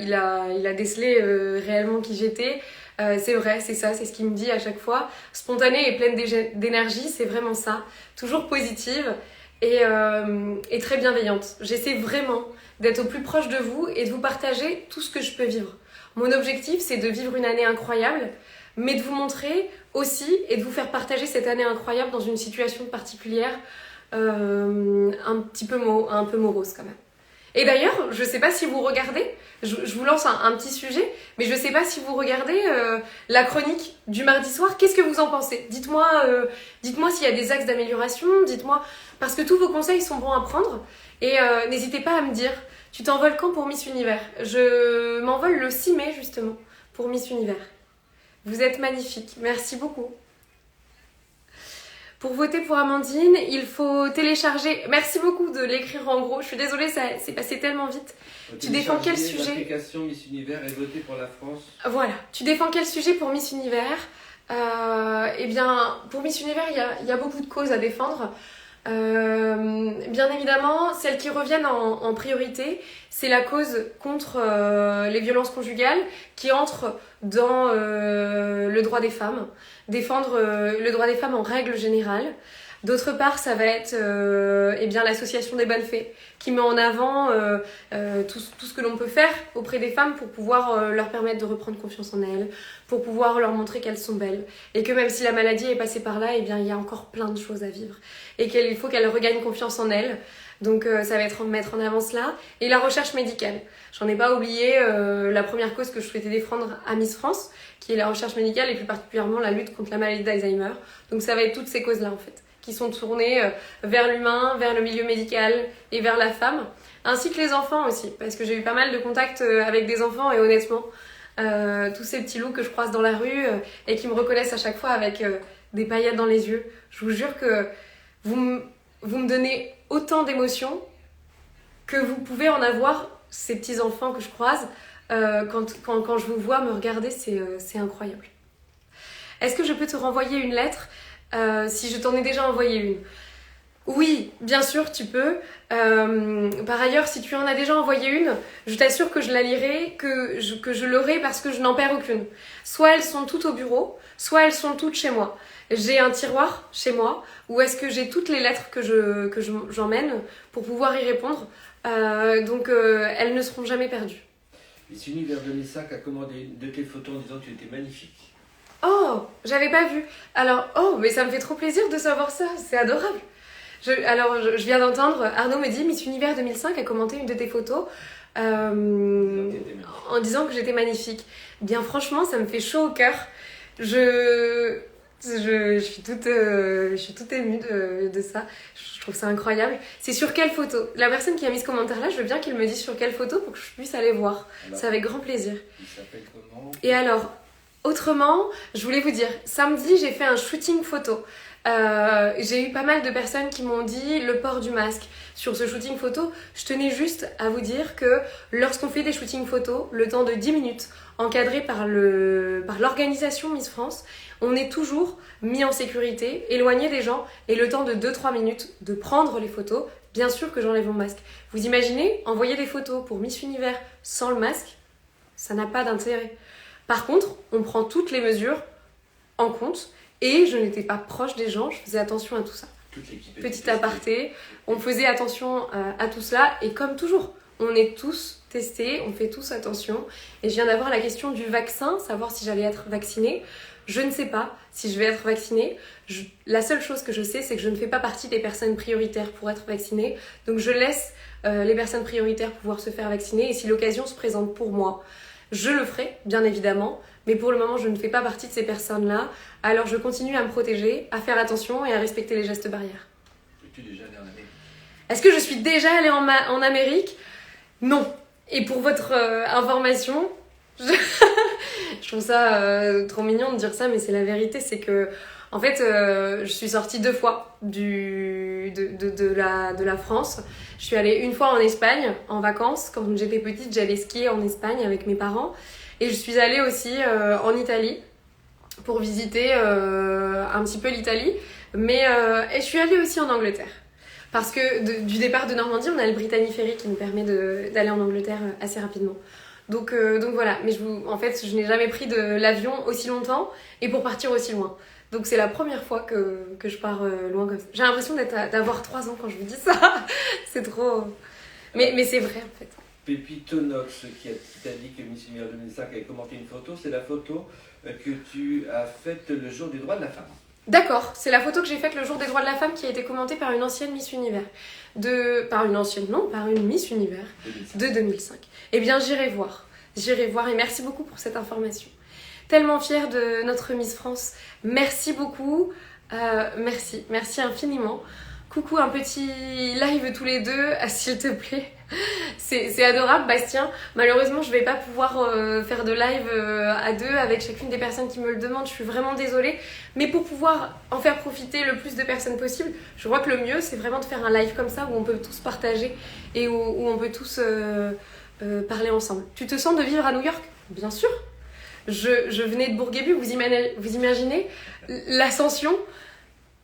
Speaker 1: décelé réellement qui j'étais, c'est vrai, c'est ça, c'est ce qu'il me dit à chaque fois. Spontanée et pleine d'énergie, c'est vraiment ça. Toujours positive. et très bienveillante. J'essaie vraiment d'être au plus proche de vous et de vous partager tout ce que je peux vivre. Mon objectif, c'est de vivre une année incroyable, mais de vous montrer aussi et de vous faire partager cette année incroyable dans une situation particulière, un peu morose quand même. Et d'ailleurs, je sais pas si vous regardez, je vous lance un petit sujet, mais je sais pas si vous regardez la chronique du mardi soir, qu'est-ce que vous en pensez ? Dites-moi s'il y a des axes d'amélioration, dites-moi, parce que tous vos conseils sont bons à prendre, et n'hésitez pas à me dire, tu t'envoles quand pour Miss Univers ? Je m'envole le 6 mai justement, pour Miss Univers. Vous êtes magnifique, merci beaucoup. Pour voter pour Amandine, il faut télécharger... Merci beaucoup de l'écrire en gros. Je suis désolée, ça c'est passé tellement vite. Tu défends quel sujet ?
Speaker 2: L'application Miss Univers et voter pour la France.
Speaker 1: Voilà. Tu défends quel sujet pour Miss Univers ? Eh bien, pour Miss Univers, il y a beaucoup de causes à défendre. Bien évidemment, celles qui reviennent en priorité, c'est la cause contre les violences conjugales qui entre dans le droit des femmes, défendre le droit des femmes en règle générale. D'autre part, ça va être eh bien, l'association des bonnes fées qui met en avant tout ce que l'on peut faire auprès des femmes pour pouvoir leur permettre de reprendre confiance en elles, pour pouvoir leur montrer qu'elles sont belles et que même si la maladie est passée par là, eh bien, il y a encore plein de choses à vivre et qu'il faut qu'elles regagnent confiance en elles. Donc ça va être mettre en avant cela. Et la recherche médicale. J'en ai pas oublié la première cause que je souhaitais défendre à Miss France, qui est la recherche médicale et plus particulièrement la lutte contre la maladie d'Alzheimer. Donc ça va être toutes ces causes-là en fait, qui sont tournées vers l'humain, vers le milieu médical et vers la femme, ainsi que les enfants aussi, parce que j'ai eu pas mal de contacts avec des enfants et honnêtement, tous ces petits loups que je croise dans la rue et qui me reconnaissent à chaque fois avec des paillettes dans les yeux. Je vous jure que vous me donnez autant d'émotions que vous pouvez en avoir, ces petits enfants que je croise, quand je vous vois me regarder, c'est incroyable. Est-ce que je peux te renvoyer une lettre si je t'en ai déjà envoyé une ? Oui, bien sûr, tu peux. Par ailleurs, si tu en as déjà envoyé une, je t'assure que je la lirai, que je l'aurai parce que je n'en perds aucune. Soit elles sont toutes au bureau, soit elles sont toutes chez moi. J'ai un tiroir chez moi où est-ce que j'ai toutes les lettres que j'emmène pour pouvoir y répondre. Donc elles ne seront jamais perdues.
Speaker 2: Miss Univers 2005 a commandé une de tes photos en disant que tu étais magnifique.
Speaker 1: Oh, j'avais pas vu. Alors, mais ça me fait trop plaisir de savoir ça, c'est adorable. Je viens d'entendre, Arnaud me dit, Miss Univers 2005 a commenté une de tes photos en disant que j'étais magnifique. Bien franchement, ça me fait chaud au cœur. Je suis toute émue de ça. Je trouve ça incroyable. C'est sur quelle photo ? La personne qui a mis ce commentaire-là, je veux bien qu'il me dise sur quelle photo pour que je puisse aller voir. Alors, c'est avec grand plaisir.
Speaker 2: Il s'appelle comment ?
Speaker 1: Et alors, autrement, je voulais vous dire, samedi, j'ai fait un shooting photo. J'ai eu pas mal de personnes qui m'ont dit le port du masque sur ce shooting photo. Je tenais juste à vous dire que lorsqu'on fait des shootings photos, le temps de 10 minutes, encadré par l'organisation Miss France, on est toujours mis en sécurité, éloigné des gens, et le temps de 2-3 minutes de prendre les photos, bien sûr que j'enlève mon masque. Vous imaginez, envoyer des photos pour Miss Univers sans le masque, ça n'a pas d'intérêt. Par contre, on prend toutes les mesures en compte, et je n'étais pas proche des gens, je faisais attention à tout ça. Petit aparté, on faisait attention à tout cela, et comme toujours, on est tous testés, on fait tous attention. Et je viens d'avoir la question du vaccin, savoir si j'allais être vaccinée. Je ne sais pas si je vais être vaccinée. La seule chose que je sais, c'est que je ne fais pas partie des personnes prioritaires pour être vaccinée. Donc je laisse les personnes prioritaires pouvoir se faire vacciner, et si l'occasion se présente pour moi, je le ferai, bien évidemment. Mais pour le moment, je ne fais pas partie de ces personnes-là. Alors je continue à me protéger, à faire attention et à respecter les gestes barrières.
Speaker 2: Es-tu déjà allée en Amérique ?
Speaker 1: Est-ce que je suis déjà allée en Amérique ? Non. Et pour votre information, je trouve ça trop mignon de dire ça, mais c'est la vérité. C'est que, en fait, je suis sortie 2 fois de la France. Je suis allée une fois en Espagne, en vacances. Quand j'étais petite, j'allais skier en Espagne avec mes parents. Et je suis allée aussi en Italie pour visiter un petit peu l'Italie. Et je suis allée aussi en Angleterre. Parce que du départ de Normandie, on a le Brittany Ferry qui nous permet d'aller en Angleterre assez rapidement. Donc voilà, mais en fait, je n'ai jamais pris l'avion aussi longtemps et pour partir aussi loin. Donc c'est la première fois que je pars loin comme ça. J'ai l'impression d'avoir 3 ans quand je vous dis ça. C'est trop... Mais c'est vrai en fait.
Speaker 2: Pépito Nox qui t'a dit que Miss Univers 2005 avait commenté une photo, c'est la photo que tu as faite le jour des droits de la femme.
Speaker 1: D'accord, c'est la photo que j'ai faite le jour des droits de la femme qui a été commentée par une ancienne Miss Univers. Par une Miss Univers
Speaker 2: 2005.
Speaker 1: de 2005. Eh bien, j'irai voir et merci beaucoup pour cette information. Tellement fière de notre Miss France. Merci beaucoup, merci infiniment. Coucou, un petit live tous les deux, s'il te plaît. C'est adorable, Bastien. Malheureusement, je vais pas pouvoir faire de live à deux avec chacune des personnes qui me le demandent. Je suis vraiment désolée. Mais pour pouvoir en faire profiter le plus de personnes possible, je crois que le mieux, c'est vraiment de faire un live comme ça où on peut tous partager et où on peut tous parler ensemble. Tu te sens de vivre à New York? Bien sûr. Je venais de Bourguébu. Vous imaginez l'ascension?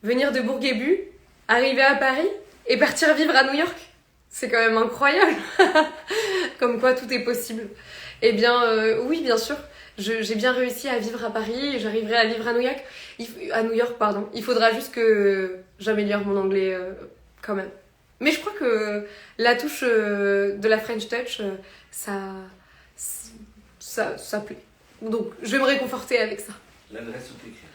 Speaker 1: Venir de Bourguébu, arriver à Paris et partir vivre à New York? C'est quand même incroyable. Comme quoi tout est possible. Eh bien, oui, bien sûr. J'ai bien réussi à vivre à Paris et j'arriverai à vivre à New York. Il faudra juste que j'améliore mon anglais quand même. Mais je crois que la touche de la French Touch, ça plaît. Donc, je vais me réconforter avec ça.
Speaker 2: L'adresse où t'écrire.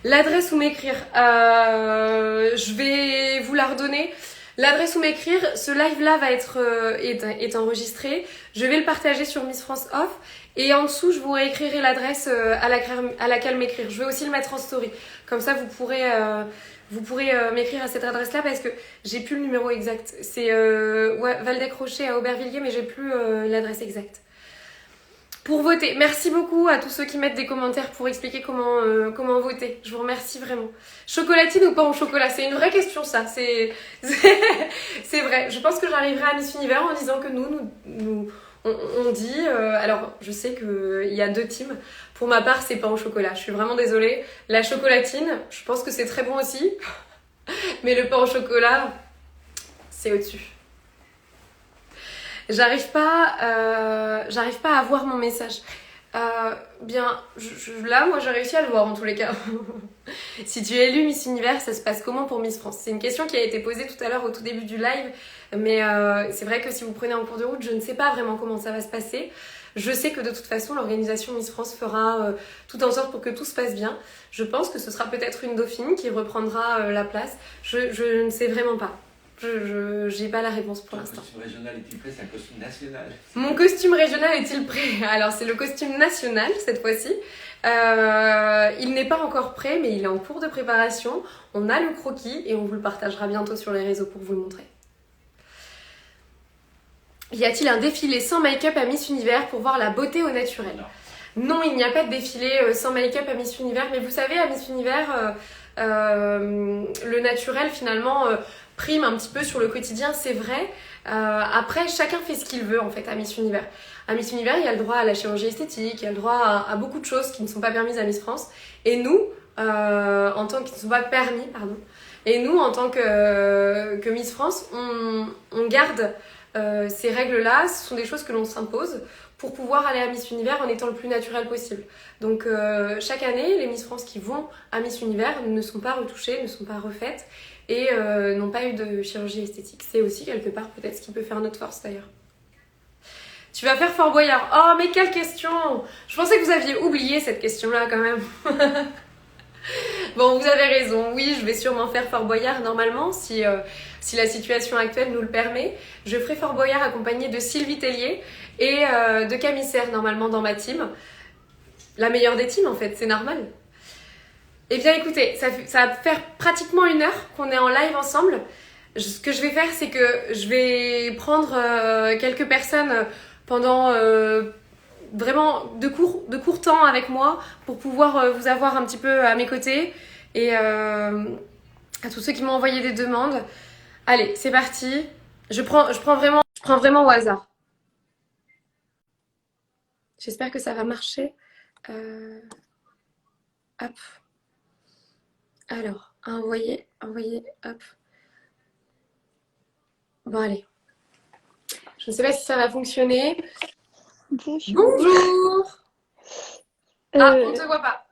Speaker 1: L'adresse où m'écrire, je vais vous la redonner. L'adresse où m'écrire, ce live-là est enregistré. Je vais le partager sur Miss France Off. Et en dessous, je vous réécrirai l'adresse à laquelle m'écrire. Je vais aussi le mettre en story. Comme ça, vous pourrez m'écrire à cette adresse-là parce que j'ai plus le numéro exact. C'est Valdec-Rocher à Aubervilliers, mais j'ai plus l'adresse exacte. Pour voter, merci beaucoup à tous ceux qui mettent des commentaires pour expliquer comment voter. Je vous remercie vraiment. Chocolatine ou pas au chocolat? C'est une vraie question ça. C'est vrai. Je pense que j'arriverai à Miss Univers en disant que on dit... alors, je sais qu'il y a 2 teams. Pour ma part, c'est pain au chocolat. Je suis vraiment désolée. La chocolatine, je pense que c'est très bon aussi. Mais le pain au chocolat, c'est au-dessus. J'arrive pas à voir mon message. Là, moi, j'ai réussi à le voir en tous les cas. Si tu es élue Miss Univers, ça se passe comment pour Miss France? C'est une question qui a été posée tout à l'heure au tout début du live. Mais c'est vrai que si vous prenez en cours de route, je ne sais pas vraiment comment ça va se passer. Je sais que de toute façon, l'organisation Miss France fera tout en sorte pour que tout se passe bien. Je pense que ce sera peut-être une dauphine qui reprendra la place. Je ne sais vraiment pas. J'ai pas la réponse pour l'instant.
Speaker 2: Ton costume régional est-il prêt? C'est un costume national.
Speaker 1: Mon costume régional est-il prêt? Alors c'est le costume national cette fois-ci. Il n'est pas encore prêt mais il est en cours de préparation. On a le croquis et on vous le partagera bientôt sur les réseaux pour vous le montrer. Y a-t-il un défilé sans make-up à Miss Univers pour voir la beauté au naturel? Non, il n'y a pas de défilé sans make-up à Miss Univers. Mais vous savez, à Miss Univers, le naturel finalement... prime un petit peu sur le quotidien, c'est vrai. Après, chacun fait ce qu'il veut en fait à Miss Univers. À Miss Univers, il y a le droit à la chirurgie esthétique, il y a le droit à beaucoup de choses qui ne sont pas permises à Miss France. Et nous, en tant qui ne sont pas permis, pardon. Et nous, en tant que Miss France, on garde ces règles-là. Ce sont des choses que l'on s'impose pour pouvoir aller à Miss Univers en étant le plus naturel possible. Donc chaque année, les Miss France qui vont à Miss Univers ne sont pas retouchées, ne sont pas refaites. Et n'ont pas eu de chirurgie esthétique. C'est aussi quelque part peut-être ce qui peut faire notre force d'ailleurs. Tu vas faire Fort Boyard. Oh mais quelle question! Je pensais que vous aviez oublié cette question-là quand même. Bon, vous avez raison. Oui, je vais sûrement faire Fort Boyard normalement si la situation actuelle nous le permet. Je ferai Fort Boyard accompagnée de Sylvie Tellier et de Camille Serre normalement dans ma team. La meilleure des teams en fait, c'est normal. Eh bien écoutez, ça va faire pratiquement 1 heure qu'on est en live ensemble. Ce que je vais faire, c'est que je vais prendre quelques personnes pendant vraiment de court temps avec moi pour pouvoir vous avoir un petit peu à mes côtés et à tous ceux qui m'ont envoyé des demandes. Allez, c'est parti. Je prends vraiment au hasard. J'espère que ça va marcher. Hop. Alors, envoyer, hop. Bon, allez. Je ne sais pas si ça va fonctionner.
Speaker 3: Bonjour.
Speaker 1: Bonjour. Ah, on ne te voit pas.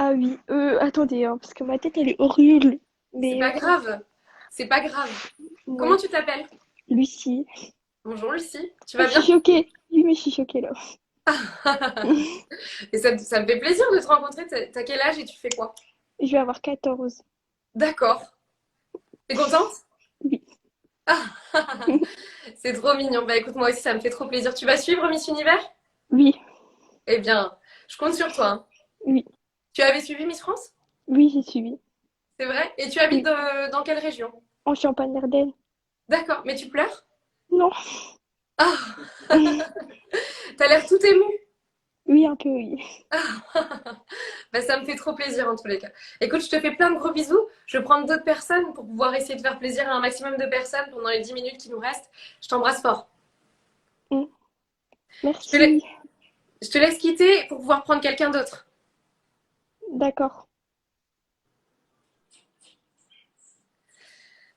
Speaker 3: Ah oui, attendez, hein, parce que ma tête, elle est horrible.
Speaker 1: C'est
Speaker 3: Mais
Speaker 1: pas grave. C'est pas grave. Comment
Speaker 3: ouais,
Speaker 1: tu t'appelles?
Speaker 3: Lucie.
Speaker 1: Bonjour Lucie. Tu
Speaker 3: Ah,
Speaker 1: vas
Speaker 3: je suis
Speaker 1: bien?
Speaker 3: choquée. Oui, mais je suis choquée là.
Speaker 1: Et ça me fait plaisir de te rencontrer. T'as quel âge et tu fais quoi?
Speaker 3: Je vais avoir 14.
Speaker 1: D'accord. T'es contente?
Speaker 3: Oui,
Speaker 1: C'est trop mignon. Bah écoute, moi aussi, ça me fait trop plaisir. Tu vas suivre Miss Univers?
Speaker 3: oui,
Speaker 1: Eh bien, je compte sur toi, hein.
Speaker 3: oui,
Speaker 1: Tu avais suivi Miss France?
Speaker 3: oui, j'ai suivi.
Speaker 1: C'est vrai? Et tu habites
Speaker 3: Oui,
Speaker 1: dans quelle région?
Speaker 3: en Champagne-Ardenne.
Speaker 1: D'accord. Mais tu pleures?
Speaker 3: Non.
Speaker 1: Ah, t'as l'air tout ému.
Speaker 3: Oui, un peu, oui.
Speaker 1: Bah, ça me fait trop plaisir en tous les cas. Écoute, je te fais plein de gros bisous. Je vais prendre d'autres personnes pour pouvoir essayer de faire plaisir à un maximum de personnes pendant les 10 minutes qui nous restent. Je t'embrasse fort.
Speaker 3: Mm.
Speaker 1: Je te, la-
Speaker 3: Merci.
Speaker 1: je te laisse quitter pour pouvoir prendre quelqu'un d'autre.
Speaker 3: D'accord.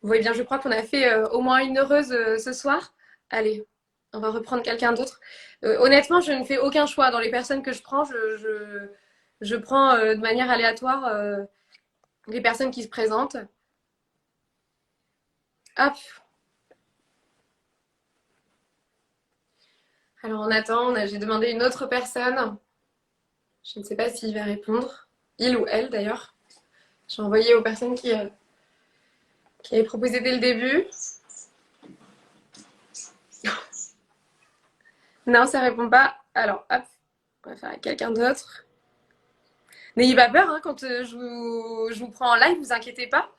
Speaker 1: Oui, bien, je crois qu'on a fait au moins une heureuse ce soir. Allez, on va reprendre quelqu'un d'autre. Honnêtement, je ne fais aucun choix dans les personnes que je prends. Je prends de manière aléatoire les personnes qui se présentent. Hop. Alors on attend. J'ai demandé une autre personne. Je ne sais pas s'il va répondre. Il ou elle d'ailleurs. J'ai envoyé aux personnes qui avaient proposé dès le début. Non, ça répond pas. Alors, hop, on va faire avec quelqu'un d'autre. N'ayez pas peur, hein, quand je vous prends en live, vous inquiétez pas.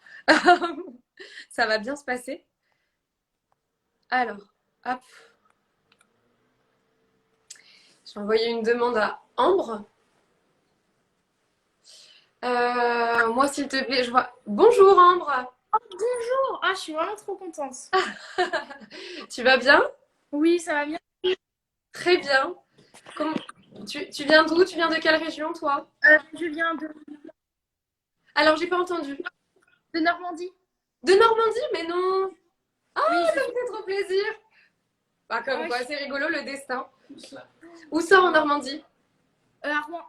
Speaker 1: Ça va bien se passer. Alors, hop. J'ai envoyé une demande à Ambre. Moi, s'il te plaît, je vois. Bonjour Ambre.
Speaker 4: Bonjour! Ah, je suis vraiment trop contente.
Speaker 1: Tu vas bien?
Speaker 4: Oui, ça va bien.
Speaker 1: Très bien. Comment... tu viens d'où? Tu viens de quelle région, toi?
Speaker 4: Je viens
Speaker 1: Alors, j'ai pas entendu.
Speaker 4: de Normandie.
Speaker 1: De Normandie? Mais non. Ah,
Speaker 4: Oui,
Speaker 1: ça me fait trop plaisir. Bah, comme
Speaker 4: ouais,
Speaker 1: quoi, c'est rigolo le destin. Où ça en Normandie?
Speaker 4: à Rouen.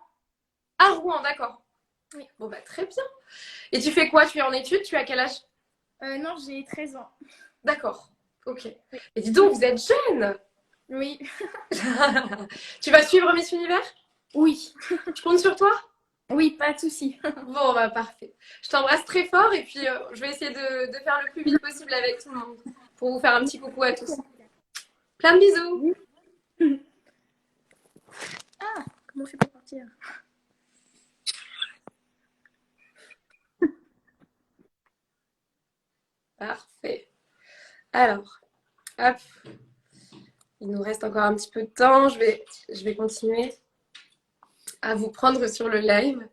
Speaker 1: À Rouen, d'accord.
Speaker 4: Oui.
Speaker 1: Bon, bah, très bien. Et tu fais quoi? Tu es en études? Tu as quel âge?
Speaker 4: Non, j'ai 13 ans.
Speaker 1: D'accord. Ok.
Speaker 4: Oui.
Speaker 1: Et dis donc, vous êtes jeune.
Speaker 4: Oui.
Speaker 1: Tu vas suivre Miss Univers?
Speaker 4: Oui.
Speaker 1: Je compte sur toi?
Speaker 4: Oui, pas de souci.
Speaker 1: Bon, bah, parfait. Je t'embrasse très fort et puis je vais essayer de faire le plus vite possible avec tout le monde pour vous faire un petit coucou à tous. Plein de bisous.
Speaker 4: Ah, comment on fait pour partir?
Speaker 1: Parfait. Alors, hop. Il nous reste encore un petit peu de temps. Je vais continuer à vous prendre sur le live.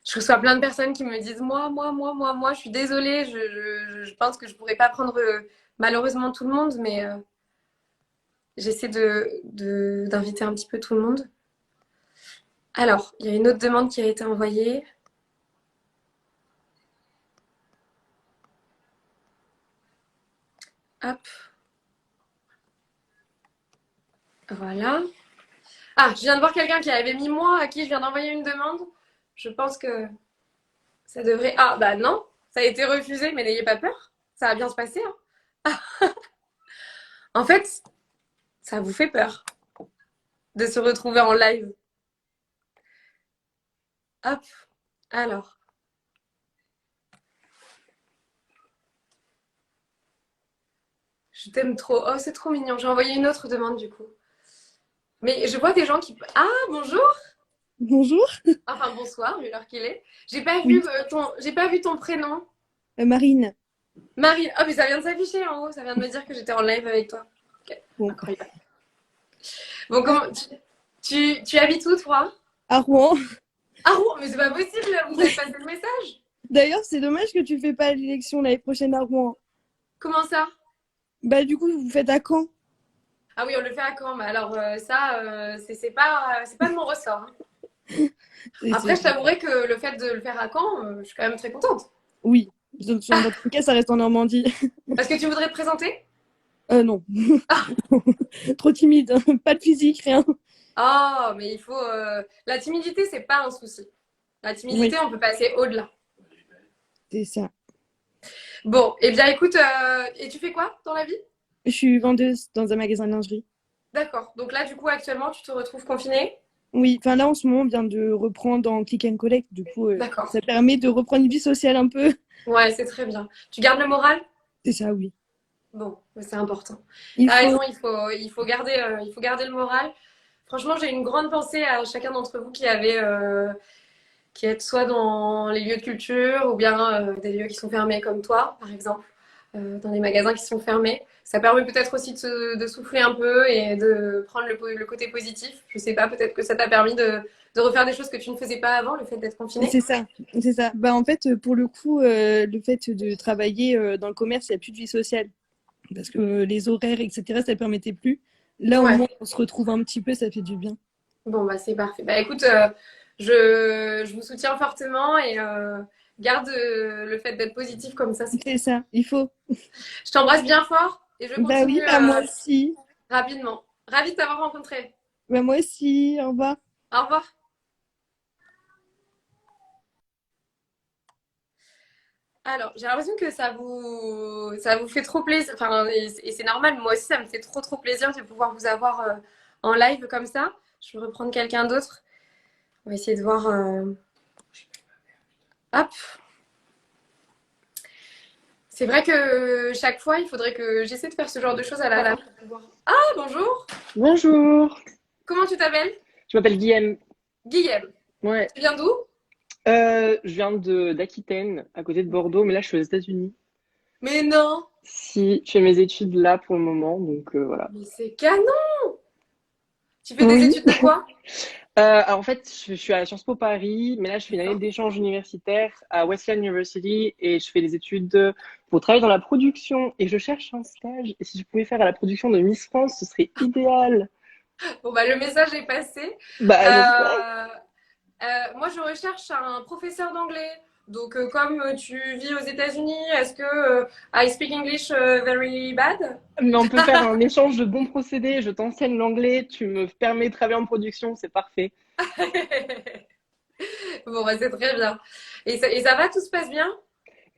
Speaker 1: Je reçois plein de personnes qui me disent moi, je suis désolée, je pense que je pourrais pas prendre malheureusement tout le monde, mais j'essaie d'inviter un petit peu tout le monde. Alors, il y a une autre demande qui a été envoyée. Hop. Voilà. Ah, je viens de voir quelqu'un qui avait mis moi à qui je viens d'envoyer une demande. Je pense que ça devrait. Ah, bah non, ça a été refusé, mais n'ayez pas peur. Ça va bien se passer, hein. En fait, ça vous fait peur de se retrouver en live. Hop. Alors. Je t'aime trop. Oh, c'est trop mignon. J'ai envoyé une autre demande du coup. Mais je vois des gens qui. Ah, bonjour.
Speaker 5: Bonjour.
Speaker 1: Enfin, bonsoir, vu l'heure qu'il est.
Speaker 5: Oui,
Speaker 1: J'ai pas vu ton prénom.
Speaker 5: Marine.
Speaker 1: Marie. Oh, mais ça vient de s'afficher en haut. Ça vient de me dire que j'étais en live avec toi. Ok,
Speaker 5: Bon.
Speaker 1: incroyable. Bon, tu habites où, toi?
Speaker 5: À Rouen.
Speaker 1: Ah, Rouen, mais c'est pas possible, là. Vous avez passé le message.
Speaker 5: D'ailleurs, c'est dommage que tu fais pas l'élection l'année prochaine à Rouen.
Speaker 1: Comment ça?
Speaker 5: Bah, du coup, vous faites à Caen.
Speaker 1: Ah oui, on le fait à Caen. Mais alors, ça, c'est pas de mon ressort, hein.
Speaker 5: Et
Speaker 1: Après, je t'avouerai que le fait de le faire à Caen, je suis quand même très contente.
Speaker 5: Oui. Dans tous les cas, ça reste en Normandie.
Speaker 1: Parce que tu voudrais te présenter?
Speaker 5: Non. Trop timide. Pas de physique, rien.
Speaker 1: Oh, mais il faut. La timidité, c'est pas un souci. La timidité, on peut passer au-delà.
Speaker 5: C'est ça.
Speaker 1: Bon, eh bien écoute, et tu fais quoi dans la vie?
Speaker 5: Je suis vendeuse dans un magasin de lingerie.
Speaker 1: D'accord. Donc là, du coup, actuellement, tu te retrouves confinée?
Speaker 5: Oui, enfin là en ce moment, on vient de reprendre en click and collect. Du coup,
Speaker 1: D'accord.
Speaker 5: ça permet de reprendre une vie sociale un peu.
Speaker 1: Ouais, c'est très bien. Tu gardes le moral?
Speaker 5: C'est ça, oui.
Speaker 1: Bon, c'est important.
Speaker 5: Il
Speaker 1: T'as
Speaker 5: faut.
Speaker 1: raison, il faut garder le moral. Franchement, j'ai une grande pensée à chacun d'entre vous qui est soit dans les lieux de culture ou bien des lieux qui sont fermés comme toi, par exemple, dans les magasins qui sont fermés. Ça permet peut-être aussi de souffler un peu et de prendre le côté positif. Je sais pas, peut-être que ça t'a permis de refaire des choses que tu ne faisais pas avant, le fait d'être confiné.
Speaker 5: C'est ça, c'est ça. Bah, en fait, pour le coup, le fait de travailler dans le commerce, il n'y a plus de vie sociale. Parce que les horaires, etc., ça ne permettait plus. Là, au
Speaker 1: Ouais.
Speaker 5: moins, on se retrouve un petit peu, ça fait du bien.
Speaker 1: Bon, bah c'est parfait. Bah écoute, je vous soutiens fortement et garde le fait d'être positif comme ça.
Speaker 5: C'est ça, il faut.
Speaker 1: Je t'embrasse bien fort et je
Speaker 5: Bah oui,
Speaker 1: continue
Speaker 5: bah moi aussi.
Speaker 1: rapidement. Ravie de t'avoir rencontré.
Speaker 5: Bah moi aussi, au revoir.
Speaker 1: Au revoir. Alors, j'ai l'impression que ça vous fait trop plaisir. Enfin, et c'est normal, moi aussi, ça me fait trop plaisir de pouvoir vous avoir en live comme ça. Je vais reprendre quelqu'un d'autre. On va essayer de voir. Hop. C'est vrai que chaque fois, il faudrait que j'essaie de faire ce genre de choses à la pour pouvoir. Ah, bonjour.
Speaker 6: Bonjour,
Speaker 1: Comment tu t'appelles?
Speaker 6: je m'appelle Guillaume.
Speaker 1: Guillaume.
Speaker 6: Ouais,
Speaker 1: Tu viens d'où?
Speaker 6: je viens d'Aquitaine, à côté de Bordeaux, mais là je suis aux États-Unis.
Speaker 1: Mais non.
Speaker 6: Si, je fais mes études là pour le moment, donc voilà.
Speaker 1: Mais c'est canon. Tu fais des
Speaker 6: Oui.
Speaker 1: études de quoi?
Speaker 6: Alors en fait, je suis à Sciences Po Paris, mais là je fais une année d'échange universitaire à Wesleyan University et je fais des études pour travailler dans la production et je cherche un stage. Et si je pouvais faire à la production de Miss France, ce serait idéal.
Speaker 1: Bon, bah, le message est passé.
Speaker 6: Bah, j'espère.
Speaker 1: Moi, je recherche un professeur d'anglais. Donc, comme tu vis aux États-Unis, est-ce que I speak English very bad?
Speaker 6: Mais on peut faire un échange de bons procédés. Je t'enseigne l'anglais, tu me permets de travailler en production, c'est parfait.
Speaker 1: Bon, bah, c'est très bien. Et ça va, tout se passe bien?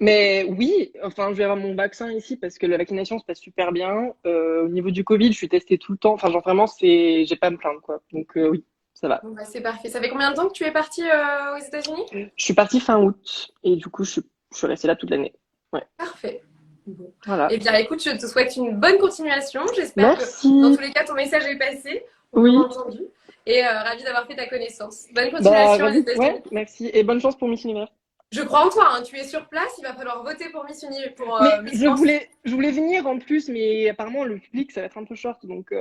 Speaker 6: Mais oui, enfin, je vais avoir mon vaccin ici parce que la vaccination se passe super bien. Au niveau du Covid, je suis testée tout le temps. Enfin, genre vraiment, j'ai pas à me plaindre, quoi. Donc oui, ça va.
Speaker 1: Bon, bah, c'est parfait. Ça fait combien de temps que tu es partie aux États-Unis?
Speaker 6: Je suis partie fin août et du coup, je suis restée là toute l'année. Ouais,
Speaker 1: Parfait. Bon.
Speaker 6: voilà.
Speaker 1: Eh bien, écoute, je te souhaite une bonne continuation. J'espère que, dans
Speaker 6: Merci.
Speaker 1: tous les cas, ton message est passé. On
Speaker 6: Oui.
Speaker 1: l'a entendu. Et ravie d'avoir fait ta connaissance. Bonne
Speaker 6: Bah,
Speaker 1: continuation aux
Speaker 6: vas-y.
Speaker 1: États-Unis.
Speaker 6: Ouais, merci. Et bonne chance pour Miss Univers.
Speaker 1: Je crois en toi, hein. Tu es sur place. Il va falloir voter pour Miss Uni, pour
Speaker 6: Mais
Speaker 1: Miss France.
Speaker 6: je voulais venir en plus, mais apparemment, le public, ça va être un peu short. Donc,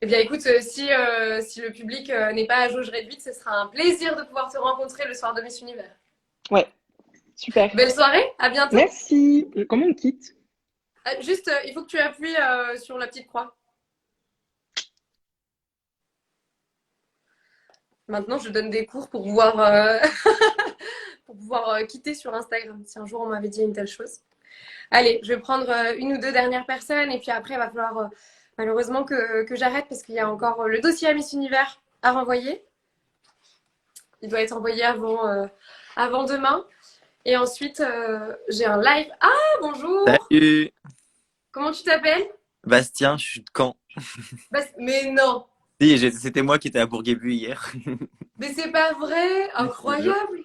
Speaker 1: Eh bien, écoute, si le public n'est pas à jauge réduite, ce sera un plaisir de pouvoir te rencontrer le soir de Miss Univers.
Speaker 6: ouais, super.
Speaker 1: Belle soirée, à bientôt.
Speaker 6: Merci. Comment on quitte?
Speaker 1: Juste, il faut que tu appuies sur la petite croix. Maintenant, je donne des cours pour pouvoir, pour pouvoir quitter sur Instagram. Si un jour on m'avait dit une telle chose. Allez, je vais prendre une ou deux dernières personnes et puis après, il va falloir malheureusement que j'arrête parce qu'il y a encore le dossier à Miss Univers à renvoyer. Il doit être envoyé avant demain. Et ensuite, j'ai un live. Ah, bonjour!
Speaker 7: Salut,
Speaker 1: Comment tu t'appelles?
Speaker 7: Bastien, je suis de Caen.
Speaker 1: Mais non!
Speaker 7: Si, c'était moi qui étais à Bourg-Guébu hier.
Speaker 1: Mais c'est pas vrai! Incroyable!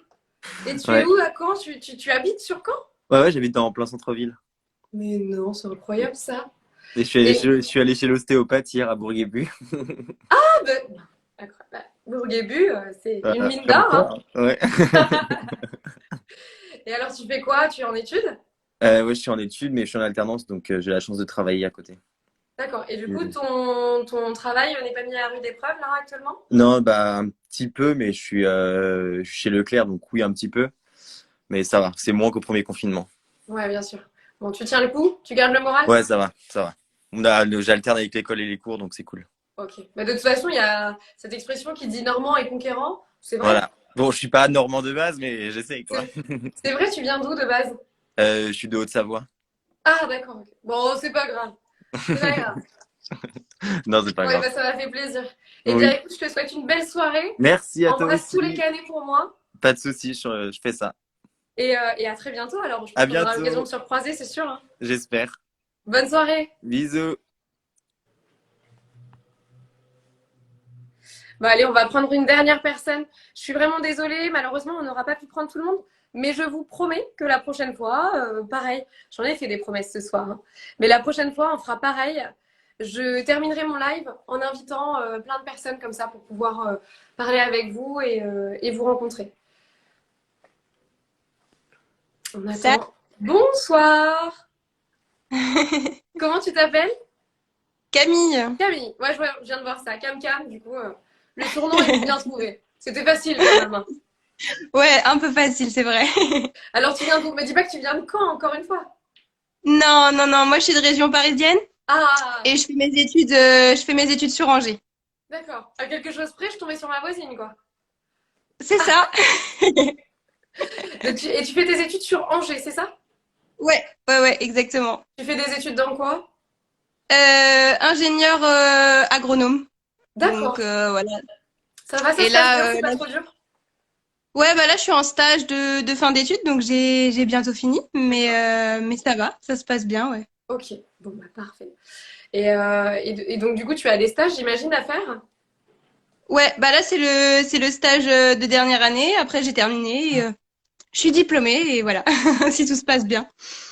Speaker 1: Et tu es
Speaker 7: Ouais.
Speaker 1: où à Caen? Tu habites sur Caen?
Speaker 7: Ouais, j'habite en plein centre-ville.
Speaker 1: Mais non, c'est incroyable ça!
Speaker 7: Et je suis allé chez l'ostéopathe hier à Bourg-Guébu.
Speaker 1: Ah, ben, incroyable. Bourg-Guébu, c'est une mine
Speaker 7: Comme
Speaker 1: d'or, hein.
Speaker 7: quoi, ouais.
Speaker 1: Et alors, tu fais quoi? Tu es en études?
Speaker 7: Ouais, je suis en études, mais je suis en alternance, donc j'ai la chance de travailler à côté.
Speaker 1: D'accord. Et du coup, ton travail n'est pas mis à rude épreuve là actuellement?
Speaker 7: Non, bah un petit peu, mais je suis chez Leclerc, donc oui, un petit peu. Mais ça va, c'est moins qu'au premier confinement.
Speaker 1: Ouais, bien sûr. Bon, tu tiens le coup? Tu gardes le moral?
Speaker 7: Ouais, ça va, ça va. J'alterne avec l'école et les cours, donc c'est cool.
Speaker 1: Ok. Bah, de toute façon, il y a cette expression qui dit normand et conquérant. C'est vrai?
Speaker 7: Voilà. Bon, je suis pas normand de base, mais j'essaye, quoi.
Speaker 1: C'est vrai, tu viens d'où de base?
Speaker 7: Je suis de Haute-Savoie.
Speaker 1: Ah, d'accord. Ok. Bon, c'est pas grave. C'est pas grave.
Speaker 7: Non, c'est pas
Speaker 1: Ouais,
Speaker 7: grave.
Speaker 1: bah, ça m'a fait plaisir. Eh
Speaker 7: Oui.
Speaker 1: bien, écoute, je te souhaite une belle soirée.
Speaker 7: Merci à toi
Speaker 1: Embrasse tous les
Speaker 7: aussi.
Speaker 1: canets pour moi.
Speaker 7: Pas de souci, je fais ça.
Speaker 1: Et à très bientôt. Alors, je pense
Speaker 7: À
Speaker 1: qu'on aura
Speaker 7: bientôt,
Speaker 1: l'occasion de se recroiser, c'est sûr, hein.
Speaker 7: j'espère.
Speaker 1: Bonne soirée.
Speaker 7: Bisous.
Speaker 1: Bon, allez, on va prendre une dernière personne. Je suis vraiment désolée, malheureusement, on n'aura pas pu prendre tout le monde. Mais je vous promets que la prochaine fois, pareil, j'en ai fait des promesses ce soir, hein. Mais la prochaine fois, on fera pareil. Je terminerai mon live en invitant plein de personnes comme ça pour pouvoir parler avec vous et vous rencontrer. On attend. Bonsoir. Comment tu t'appelles?
Speaker 8: Camille.
Speaker 1: Camille. Ouais, je viens de voir ça. Cam Cam, du coup, le surnom est bien trouvé. C'était facile quand même, hein.
Speaker 8: Ouais, un peu facile, c'est vrai.
Speaker 1: Alors, tu viens d'où? Me dis pas que tu viens de Caen, encore une fois.
Speaker 8: Non, non, non, moi je suis de région parisienne
Speaker 1: Ah,
Speaker 8: et je fais mes études sur Angers.
Speaker 1: d'accord. À quelque chose près, je tombais sur ma voisine, quoi.
Speaker 8: C'est ça?
Speaker 1: Et tu fais tes études sur Angers, c'est ça?
Speaker 8: Ouais, ouais, ouais, exactement.
Speaker 1: Tu fais des études dans quoi?
Speaker 8: Ingénieur agronome.
Speaker 1: D'accord.
Speaker 8: Donc voilà.
Speaker 1: Ça va, ça
Speaker 8: Et
Speaker 1: se passe
Speaker 8: là,
Speaker 1: bien, c'est pas trop dur?
Speaker 8: ouais, bah là je suis en stage de fin d'études, donc j'ai bientôt fini, mais ça va, ça se passe bien, ouais.
Speaker 1: Ok, bon, bah parfait. Et donc, du coup, tu as des stages, j'imagine, à faire?
Speaker 8: Ouais, bah là c'est le stage de dernière année. Après j'ai terminé, je suis diplômée et voilà, si tout se passe bien.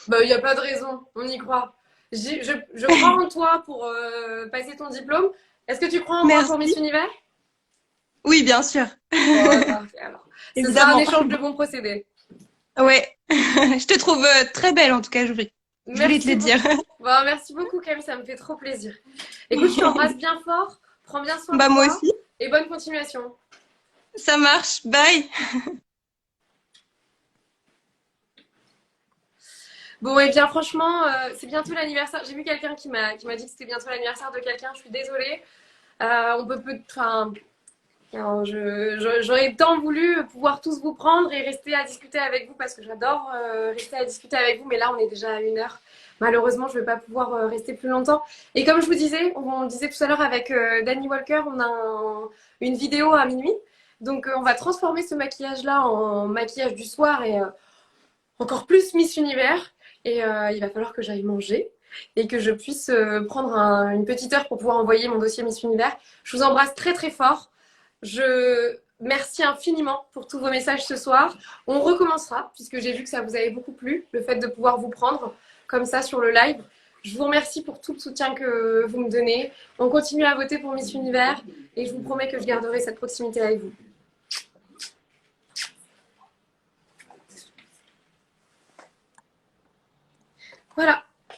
Speaker 1: Bah, il n'y a pas de raison, on y croit. Je crois en toi pour passer ton diplôme. Est-ce que tu crois en moi pour Miss
Speaker 8: Merci.
Speaker 1: Univers?
Speaker 8: Oui, bien sûr,
Speaker 1: Bon, parfait, alors. Ce sera un
Speaker 8: évidemment.
Speaker 1: échange de bons procédés.
Speaker 8: Ouais, je te trouve très belle en tout cas, je voulais te
Speaker 1: Merci
Speaker 8: le dire.
Speaker 1: beaucoup. Bon, merci beaucoup, Camille, ça me fait trop plaisir. Écoute, je t'embrasse bien fort, prends bien soin de
Speaker 8: Bah moi
Speaker 1: toi
Speaker 8: aussi,
Speaker 1: et bonne continuation.
Speaker 8: ça marche, bye.
Speaker 1: Bon, et bien franchement, c'est bientôt l'anniversaire. J'ai vu quelqu'un qui m'a dit que c'était bientôt l'anniversaire de quelqu'un. Je suis désolée. On peut, enfin, alors, j'aurais tant voulu pouvoir tous vous prendre et rester à discuter avec vous parce que j'adore rester à discuter avec vous, mais là on est déjà à 1 heure. Malheureusement, je ne vais pas pouvoir rester plus longtemps. Et comme je vous disais, on disait tout à l'heure avec Danny Walker, on a une vidéo à minuit. Donc on va transformer ce maquillage-là en maquillage du soir et encore plus Miss Univers. Et il va falloir que j'aille manger et que je puisse prendre une petite heure pour pouvoir envoyer mon dossier Miss Univers. Je vous embrasse très très fort. Je merci infiniment pour tous vos messages ce soir. On recommencera puisque j'ai vu que ça vous avait beaucoup plu, le fait de pouvoir vous prendre comme ça sur le live. Je vous remercie pour tout le soutien que vous me donnez. On continue à voter pour Miss Univers et je vous promets que je garderai cette proximité avec vous. Voilà.